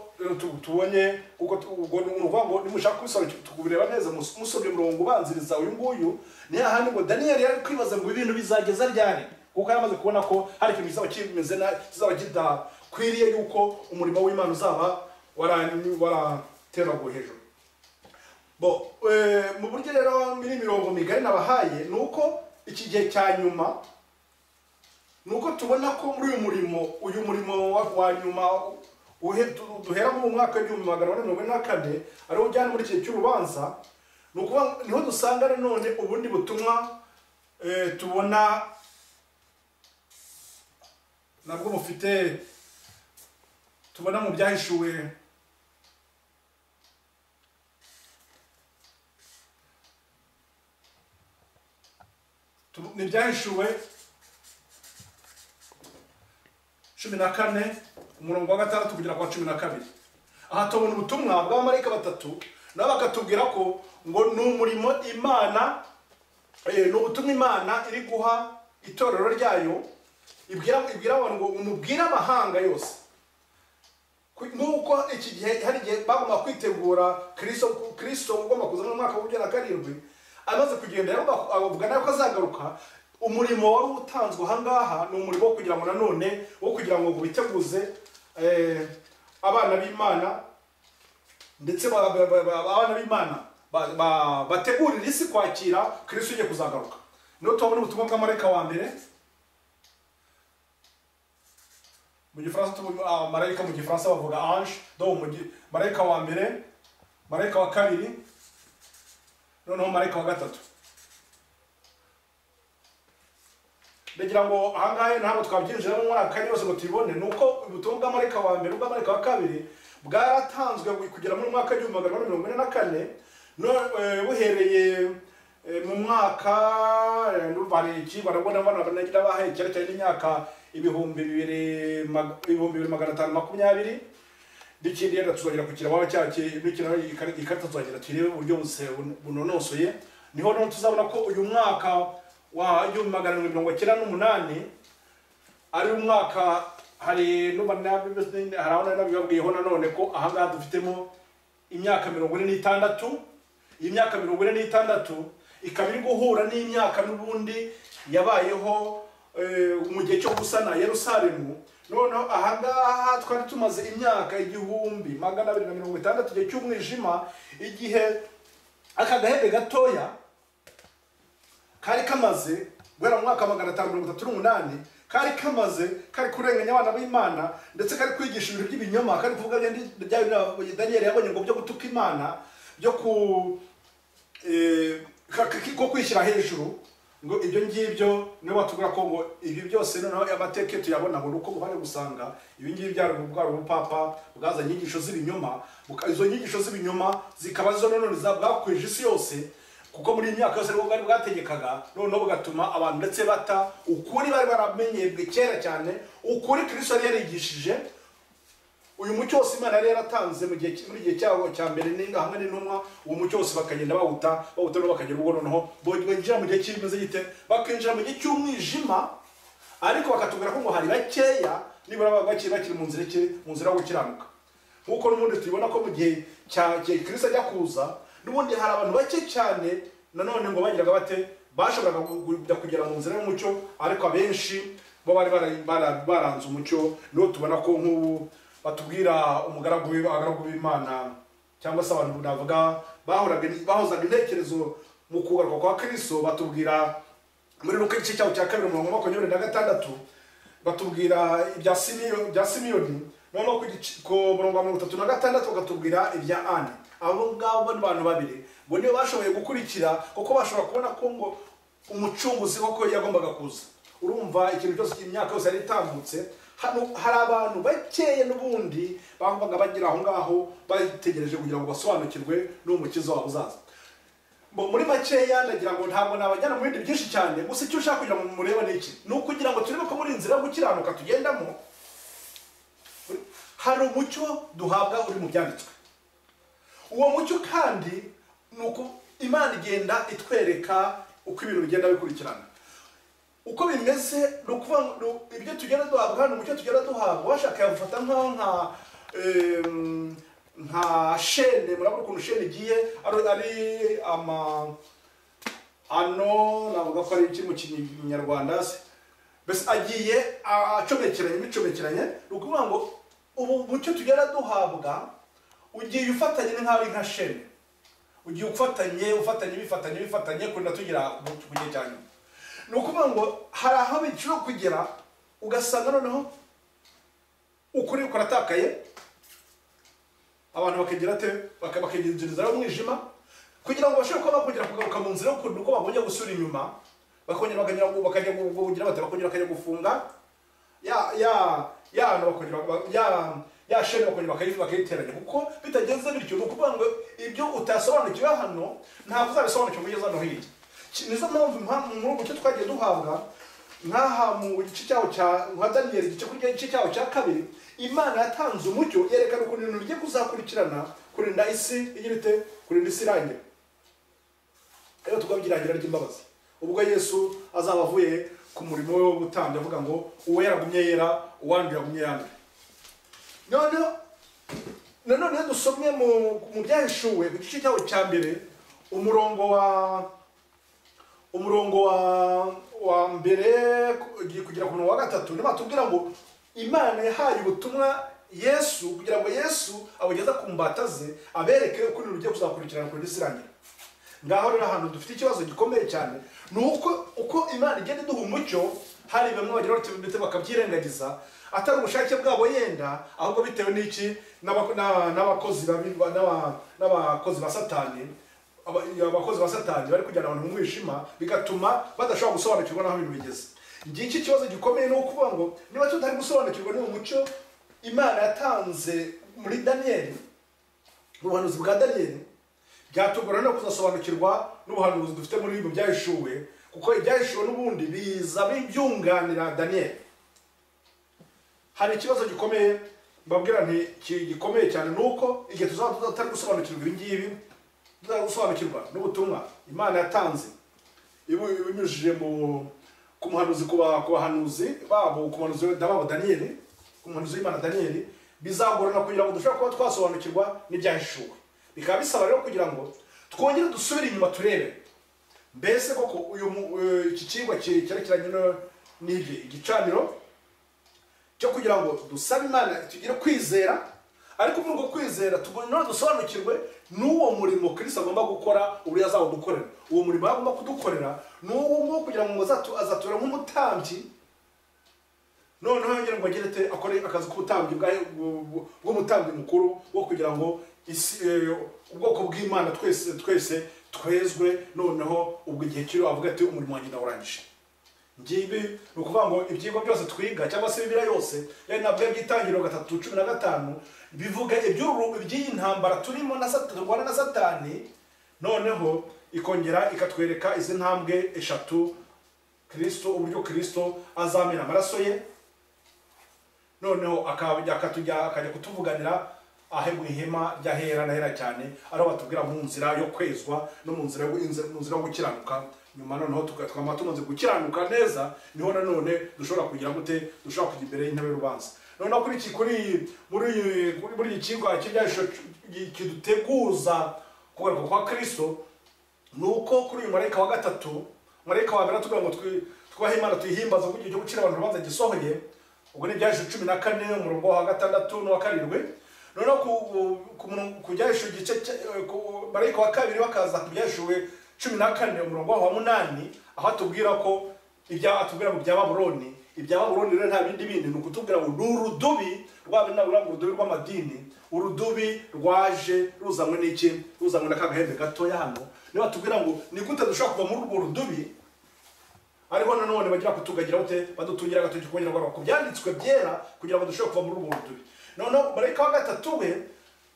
tubonye uko ubwo ngo nimushaka kubisaba tukubireba neza musomye murongo ubanziriza uyu nguyu, ni hahandi ngo Daniel yari kwibaza ngo ibintu bizageza ryari, kuko yamaze kubona ko hari ikintu kizaba kimeze kizaba kidakwiriye yuko umurimo w'Imana uzaba warateraguye hejuru. Mu buryo rero muri mirongo migari nabahaye nuko iki gihe cya nyuma, nuko tubona ko muri uyu murimo wa nyuma duhera mu mwaka w'igihumbi magana ane mirongo ine na kane ariwo ujyana muri iki cy'urubanza, ni ukuvuga niho dusanga nanone ubundi butumwa tubona nabwo bufite tubona mu byahishuwe ni byahishuwe 14 umurongo wa 6 kugera kwa 12. Aha tubona ubutumwa bw'abamarayika batatu nabo bakatubwira ko ngo ni umurimo Imana ni ubutumwa Imana iri guha itorero ryayo, ibwira abantu ngo umubwire amahanga yose, nuko iki gihe hari igihe bagomba kwitegura Kristo ugomba kuza mu mwaka wa 2007 amaze kugenda avuga nayo ko azagaruka. Umurimo wari utanzwe ahangaha ni umurimo wo kugira ngo nanone wo kugira ngo biteguze abana b'Imana, ndetse abana b'Imana bategurira isi kwakira Kristo ugiye kuzagaruka. Niho tubona ubutumwa bw'amarayika wa mbere mu gifaransa, marayika mu gifaransa bavuga ange, donc marayika wa mbere, marayika wa kabiri, noneho marayika wa gatatu. Ndagira ngo ahangahe ntabwo twabyinjiramo muri aka kanya yose ngo tubibone, nuko ubutumwa bw'amarayika wa mbere n'ubw'amarayika wa kabiri bwaratanzwe kugera mu mwaka w'igihumbi magana ane mirongo ine na kane, buhereye mu mwaka n'uvariki barabona banagira bahaye cyane n'imyaka ibihumbi 2520, n'ikindi yenda tuzongera kukirabaho cyake n'ikindi ikarita tuzongera turebe uburyo bunonosoye. Niho no tuzabona ko uyu mwaka wa 1998 ari umwaka hari n'ababwiyeho nanone ko ahangaha dufitemo imyaka 46. Iyi myaka 46 ikaba iri guhura n'imyaka n'ubundi yabayeho mu gihe cyo gusana Yerusalemu. Noneho ahangaha twari tumaze imyaka 1260 igihe cy'umwijima, igihe aka gahebe gatoya kari kamaze guhera mu mwaka 538 kari kamaze kari kurenganya abana b'Imana, ndetse kari kwigisha ibintu by'ibinyoma, kari kuvuga bya Daniel yabonye ngo byo gutuka Imana, byo ko kwishyira hejuru, ngo ibyo ngibyo niwe watubwira ko ngo ibi byose noneho amateka tuyabona ngo nuko bari gusanga ibi ngibi byari ubupapa bwazanye inyigisho z'ibinyoma. Izo nyigisho z'ibinyoma zikaba zo none zabwakwije isi yose, kuko muri imyaka yose rwo bwari bwategekaga, noneho bugatuma abantu ndetse bata ukuri bari baramenyebwe kera cyane, ukuri Kristo yari yarigishije. Uyu mucyo wose Imana yari yaratanze muri gihe cyawo cya mbere hamwe n'intumwa, uwo mucyo wose bakagenda bawuta no bakagera ubwo noneho binjira mu gihe cy'imeze gite, bakinjira mu gihe cy'umwijima. Ariko bakatubwira ko ngo hari bakeya nibura bakiri mu nzira yo gukiranuka, nk'uko n'ubundi tubibona ko mu gihe cya Kristo ajya kuza n'ubundi hari abantu bake cyane nanone ngo bagiraga bate bashoboraga kugera mu nzira y'umucyo, ariko abenshi bo bari baranze umucyo. Niho tubona ko nk'ubu batubwira abagaragu b'Imana cyangwa se abantu navuga bahozaga intekerezo mu kugaruka kwa Kristo, batubwira muri Luka igice cyawo cya 2:26 batubwira ibya Simiyoni, noneho ku murongo wa 36 bakatubwira ibya Ana. Abo ngabo abantu babiri ngo niyo bashoboye gukurikira, kuko bashobora kubona ko ngo umucunguzi koko yagombaga kuza. Urumva ikintu cyose imyaka yose yari itambutse, hano hari abantu bakeye n'ubundi bavuga bagira aho ngaho bategereje kugira ngo basobanukirwe n'umukiza wabo uzaza. Muri makeya ndagira ngo ntabwo nabajyana mu bindi byinshi cyane, gusa icyo ushaka kugira ngo murebe n'iki ni ukugira ngo turebe ko muri inzira yo gukiranuka tugendamo hari umucyo duhabwa uri mu byanditswe. Uwo mucyo kandi nuko Imana igenda itwereka uko ibintu bigenda bikurikirana, uko bimeze. Nukuvuga ibyo tugenda duhabwa hano, umucyo tugenda duhabwa washaka yafata nka shene. Murabona ukuntu shene igiye ari navuga ko ari iki mu Kinyarwanda se, bese agiye bicomekeranye. Nukuvuga ngo ubu mucyo tugenda duhabwa ugiye ufatanye nk'aho nka shene, ugiye bifatanye kuri natugira mu gihe cyane. Nukuvuga ngo hari aho biciro kugera ugasanga noneho ukuri kuratakaye, abantu bakagira ate bakagenzereza umwijima kugira ngo bashobore kuba bakongera kugaruka mu nzira y'ukuntu uko babonye gusura inyuma bakongera bakajya kugira bate bakongera bakajya gufunga ya shene bakongera bakayiteranya kuko bitagenze bityo ni ukuvuga ngo ibyo utasobanukiwe hano ntabwo uzabisobanukirwa ugeze hano hirya. Nizo mpamvu muri ubu cyo twagiye duhabwa nk'aha mu gice cyaho nka Daniyeli igice cyaho cya kabiri, Imana yatanze umucyo yerekana ukuntu ibintu bigiye kuzakurikirana kurinda isi igirite kurinda isi irangira. Rero tukabigirangira ry'imbabazi ubwo Yesu azaba avuye ku murimo we wo gutanga avuga ngo uwo yaragumye yera uwandura agumye yandura. None dusomye mu byahishuwe ku gice cyaho cya mbere umurongo wa mbere kugera ku murongo wa gatatu niba tubwira ngo Imana yahaye ubutumwa Yesu kugira ngo Yesu abugeza ku mbata ze abereke uko ibintu bigiye kuzakurikirana kuri isi irangira. Ngaho rero ahantu dufite ikibazo gikomeye cyane ni uko Imana igenda iduha umucyo, hari bamwe bagira bati bakabyirengagiza atari ubushake bwabo yenda ahubwo bitewe n'iki n'abakozi ba Satani. Abakozi ba Satani bari kujyana abantu mu mwijima bigatuma badashobora gusobanukirwa n'aho ibintu bigeze. Iki kibazo gikomeye ni ukuvuga ngo niba tutari gusobanukirwa n'uwo mucyo Imana yatanze muri Daniyeli, mu buhanuzi bwa Daniyeli, byatugora no kuzasobanukirwa n'ubuhanuzi dufite muri ibi byahishuwe, kuko ibyahishuwe n'ubundi biza byunganira Daniyeli. Hari ikibazo gikomeye mbabwira nti gikomeye cyane nuko igihe tuzaba tutari gusobanukirwa ibi ngibi, gusobanukirwa n'ubutumwa Imana yatanze ibinyujije ku muhanuzi ku bahanuzi babo, ku muhanuzi w'Imana Daniyeli, ku muhanuzi w'Imana Daniyeli, bizagorana kugira ngo dushobore kuba twasobanukirwa n'ibyahishuwe. Bikaba bisaba rero kugira ngo twongere dusubire inyuma turebe mbese koko iki kigwa cyerekeranye n'ibyo igicaniro cyo kugira ngo dusabe Imana tugire kwizera, ariko muri uko kwizera tugomba dusobanukirwe n'uwo murimo Kristo agomba gukora, uriya azawudukorera. Uwo murimo agomba kudukorera n'uwo kugira ngo azatura nk'umutambyi, noneho yongere ngo agire ate akore akazi k'ubutambyi bw'umutambyi mukuru wo kugira ngo ubwoko bw'Imana twese twezwe, noneho ubwo igihe kiri avuga ati umurimo wanjye ndawurangije. Ngibi ni ukuvuga ngo ibyigwa byose twiga cyangwa se Bibiliya yose nabwo by'Itangiriro 3:15 bivuga iby'iyi ntambara turimo turwana na Satani, noneho ikongera ikatwereka izi ntambwe eshatu uburyo Kristo azamena amaraso ye, noneho akajya kutuvuganira ahe mu ihema ry'ahera n'ahera cyane, ariho batubwira mu nzira yo kwezwa no mu nzira yo gukiranuka. Nyuma noneho tukaba tumaze gukiranuka neza, niho nanone dushobora kugira gute, dushobora kujya imbere y'intebe y'urubanza. Noneho muri iki kigwa cy'ibyahishuwe kiduteguza kugaruka kwa Kristo, ni uko kuri uyu marayika wa gatatu, marayika wa mbere atubwira ngo twahe Imana tuyihimbaza kuko igihe cyo gucira abantu urubanza gisohoye. Ubwo ni ibyahishuwe 14 umurongo wa 6 n'uwa 7. Noneho ku byahishuwe marayika wa kabiri bakaza ku byahishuwe 14 umurongo wa 8, aho atubwira ko atubwira ngo ibya Babuloni rero nta bindi bindi, ni ukutubwira ngo n'urudubi urudubi rw'amadini, urudubi rwaje ruzanywe n'iki, ruzanywe n'akagahembe gatoya hano. Niba tubwira ngo ni gute dushobora kuva muri urwo rudubi, ariko nanone bagira kutugagira bate badutungira agatoki kongera ku byanditswe byera kugira ngo dushobore kuva muri urwo rudubi. Noneho marayika wa gatatu we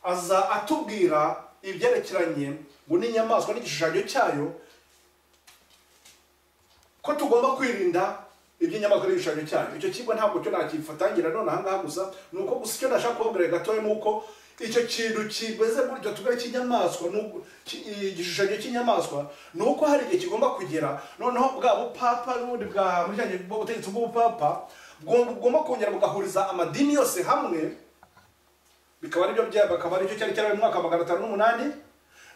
aza atubwira ibyerekeranye ngo n'inyamaswa n'igishushanyo cyayo, ko tugomba kwirinda iby'inyamaswa n'igishushanyo cyayo. Icyo kigo ntabwo cyo nakifatangira none aha ngaha gusa, ni uko gusa icyo nashaka kubabwira gatoya ni uko icyo kintu kimeze muri icyo tugari cy'inyamaswa, igishushanyo cy'inyamaswa, ni uko hari igihe kigomba kugera noneho bwa bupapa n'ubundi bw'ubutegetsi bw'ubupapa bugomba kongera bugahuriza amadini yose hamwe, bikaba aricyo cyari cyarabaye mu mwaka wa 508.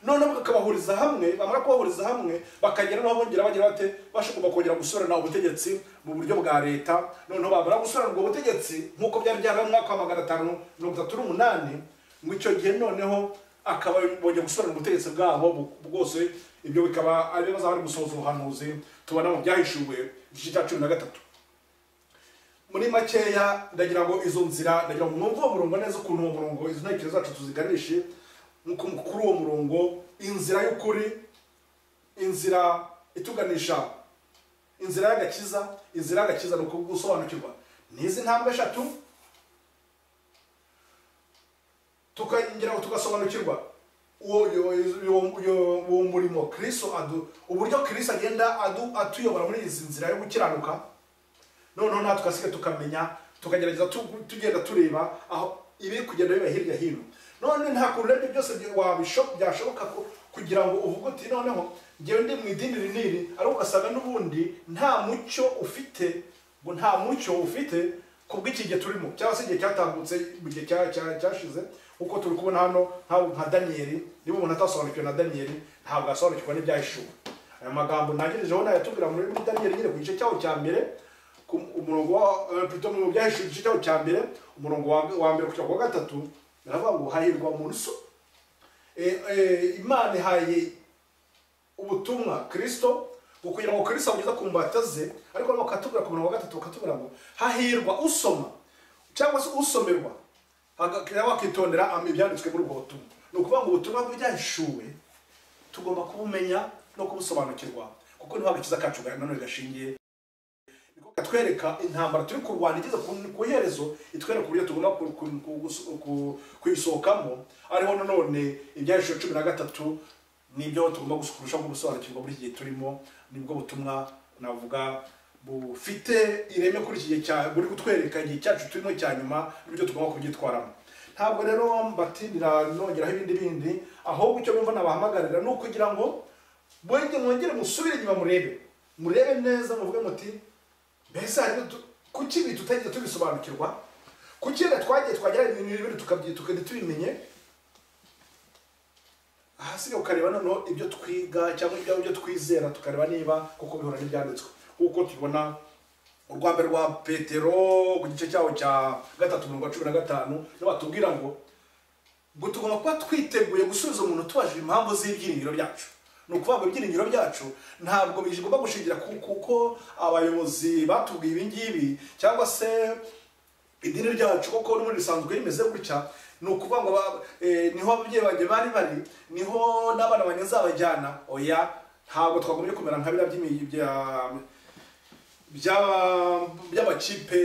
Noneho bakabahuriza hamwe, bamara kubahuriza hamwe bakagera n'aho bongera bagira bate bashobora kongera gusorana ubutegetsi mu buryo bwa leta. Noneho bamara gusorana ubwo butegetsi nk'uko byari byabaye mu mwaka wa 538, mu icyo gihe noneho akaba bongera gusorana ubutegetsi bwabo bwose. Ibyo bikaba ari bazaba bari gusohoza ubuhanuzi tubona mu byahishuwe igice cya 13. muri makeya ndagira ngo izo nzira ndagira ngo mwumve uwo murongo neza ukuntu uwo murongo izo ntekerezo zacu tuziganishe kuri uwo murongo, inzira y'ukuri, inzira ituganisha inzira y'agakiza. Inzira y'agakiza ni ukugusobanukirwa n'izi ntambwe eshatu, tukagera tugasobanukirwa uwo murimo Kristo uburyo Kristo agenda atuyobora muri izi nzira yo gukiranuka. Noneho natwe tukasiga tukamenya, tukagerageza tugenda tureba aho ibi kugenda biba hirya hino. None nta kurebe byose byashoboka kugira ngo uvuge uti noneho ngewe ndi mu idini rinini, ariko ugasanga n'ubundi nta mucyo ufite, ngo nta mucyo ufite kubw'iki gihe turimo, cyangwa se igihe cyatambutse mu gihe cyashize. Uko turi kubona hano nka Daniyeli, niba umuntu atasobanukiwe na Daniyeli ntabwo asobanukirwa n'ibyahishuwe. Aya magambo nagirijeho nayatubwira muri Daniyeli nyine ku gice cyaho cya mbere, umurongo mu byahishuwe igice cyaho cya mbere, umurongo wa mbere kugera ku wa gatatu, baravuga ngo hahirwa umuntu Imana ihaye ubutumwa Kristo kugira ngo Kristo ageze ku mbata ze. Ariko bakatubwira ku murongo wa gatatu bakatubwira ngo hahirwa usoma cyangwa se usomerwa wakitondera ibyanditswe muri ubwo butumwa. Ni ukuvuga ngo ubutumwa bw'ibyahishuwe tugomba kubumenya no kubusobanukirwa, kuko niho agakiza kacu nanone gashingiye. Niko katwereka intambara turi kurwana igeze ku iherezo, itwereka uburyo tugomba kuyisohokamo. Ariho nanone ibyahishuwe 13 nibyo tugomba kurushaho gusobanukirwa muri iki gihe turimo. Nibwo butumwa navuga bufite ireme kuri iki gihe buri kutwereka igihe cyacu turimo cya nyuma n'ibyo tugomba kubyitwaramo. Ntabwo rero mbatindira nongeraho ibindi, ahubwo icyo numva nabahamagarira ni ukugira ngo mwongere musubire inyuma murebe neza, muvuge muti mbese kuki ibi tutagiye tubisobanukirwa, kuki twagiye twagera ibintu tukagenda tubimenye. Ahasiga ukareba noneho ibyo twiga cyangwa ibyo twizera, tukareba niba kuko bihura n'ibyanditswe. Kuko tubona urwa mbere rwa Petero ku gice cyaho cya 3:15 niho batubwira ngo tugomba kuba twiteguye gusubiza umuntu tubajije impamvu z'ibyiringiro byacu. Ni ukuvuga ngo ibyiringiro byacu ntabwo bigomba gushingira kuko abayobozi batubwiye ibi ngibi cyangwa se idini ryacu kuko n'ubundi risanzwe rimeze gutya. Ni ukuvuga ngo niho ababyeyi banjye bari, niho n'abana banjye nzabajyana. Oya, ntabwo twagombye kumera nka by'amakipe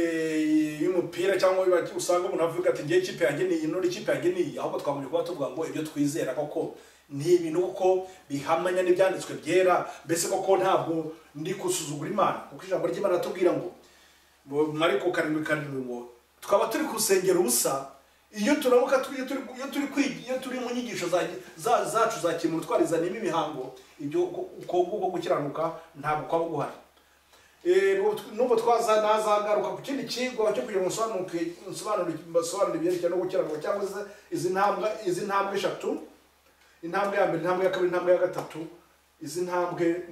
y'umupira cyangwa usanga umuntu avuga ati ngiye ikipe yanjye niyi none ikipe yanjye niyi. Ahubwo twagombye kuba tuvuga ngo ibyo twizera koko ni ibintu kuko bihamanya n'ibyanditswe byera. Mbese koko ntabwo ndi kusuzugura Imana, kuko ijambo ry'Imana ratubwira ngo Mariko 7:7 ngo twaba turi kusengera ubusa iyo turamuka iyo turi mu nyigisho zacu za kimuntu twarizanimo imihango. Ibyo uko gukiranuka ntabwo kwaba guhari. Nubwo nazagaruka ku kindi kigo cyo kugira ngo nsobanure ibyerekeye no gukiranuka, cyangwa izi ntambwe eshatu, intambwe ya mbere, intambwe ya kabiri, intambwe ya gatatu. Izi ntambwe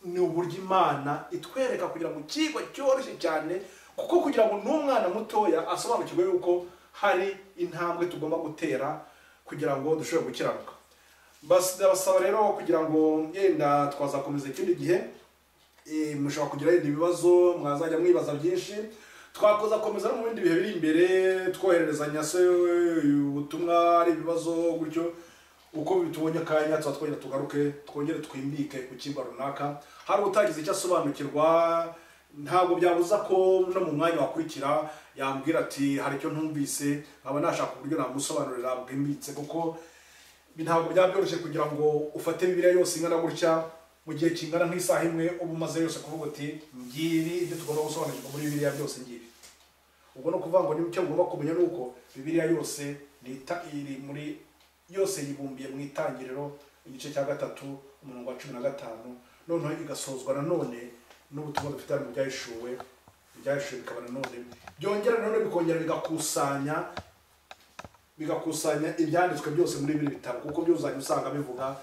ni uburyo Imana itwereka kugira ngo kigo cyoroshye cyane, kuko kugira ngo n'umwana mutoya asobanukirwe yuko hari intambwe tugomba gutera kugira ngo dushobore gukiranuka. Ndabasaba rero kugira ngo yenda twazakomeza ikindi gihe, mushobora kugira ibibazo mwazajya mwibaza byinshi, twakomeza no mu bindi bihe biri imbere twohererezanya se ubutumwa ari ibibazo gutyo. Uko bitubonye akanya twongera tugaruke twongere twimbike ku kigo runaka. Hari utagize icyo asobanukirwa, ntabwo byabuza ko no mu mwanya wakurikira yambwira ati hari icyo ntumvise, nkaba nashaka uburyo namusobanurira bwimbitse, kuko ntabwo byoroshye kugira ngo ufate Bibiliya yose ingana gutya mu gihe kingana nk'isaha imwe uba umaze yose kuvuga uti ngibi ibyo tugomba gusobanukirwa muri Bibiliya byose ngibi. Ubwo no kuvuga ngo nicyo ngomba kumenya nuko Bibiliya yose iri muri yose yibumbiye mu Itangiriro igice cya 3 umurongo wa 15, noneho igasozwa nanone n'ubutumwa dufite mu byahishuwe bikaba nanone byongera nanone bikongera bigakusanya ibyanditswe byose muri bibiri bitabo, kuko byuzanye usanga bivuga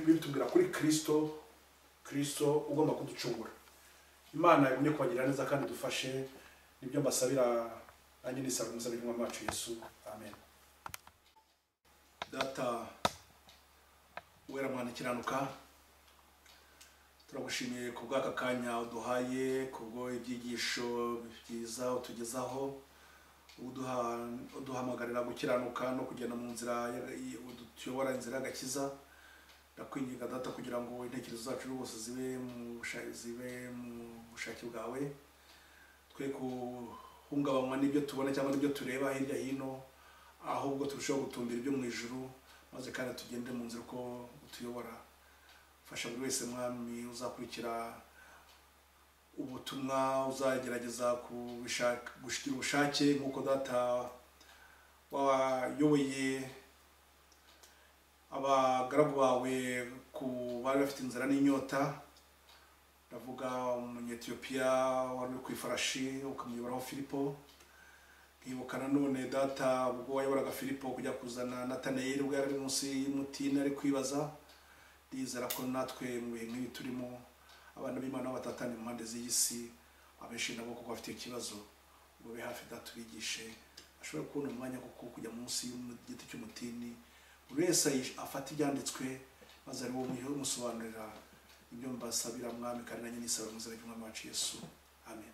bitubwira kuri Kristo ugomba kuducungura. Imana yagumye kubagirira neza kandi dufashe, nibyo mbasabira nanjye nisaba umusabira umwami wacu Yesu. Amen. Data wera mwana kiranuka, turagushimiye ku bw'aka kanya uduhaye, kubwo ibyigisho byiza utugezaho, uduhamagarira gukiranuka no kugenda mu nzira udutuyobora inzira y'agakiza. Ndakwinginga data kugira ngo intekerezo zacu rwose zibe mu bushake bwawe, twe kuhungabanywa n'ibyo tubona cyangwa n'ibyo tureba hirya hino, ahubwo turushaho gutumbira ibyo mu ijuru, maze kandi tugende mu nzira uko utuyobora. Fasha buri wese mwami uzakurikira ubutumwa, uzagerageza gushikira ubushake nk'uko data wayoboye abagaragu bawe ku bari bafite inzara n'inyota. Ndavuga umunyetiyopiya wari ku ifarashi ukamuyobora Filipo, nkibuka nanone data ubwo wayoboraga Filipo kujya kuzana Natanayeli ubwo yari munsi y'umutini ari kwibaza. Ndizera ko natwe mu bihe nk'ibi turimo abana b'Imana batatanye mu mpande z'isi, abenshi nabo kuko bafite ikibazo, ngo be hafi datubigishe ashobora kubona umwanya kuko kujya munsi y'igiti cy'umutini, buri wese afata ibyanditswe maze ari wo musobanurira. Ibyo mbasabira mwami kandi nanjye nisaba mu izina ry'Umwami wacu Yesu, amen.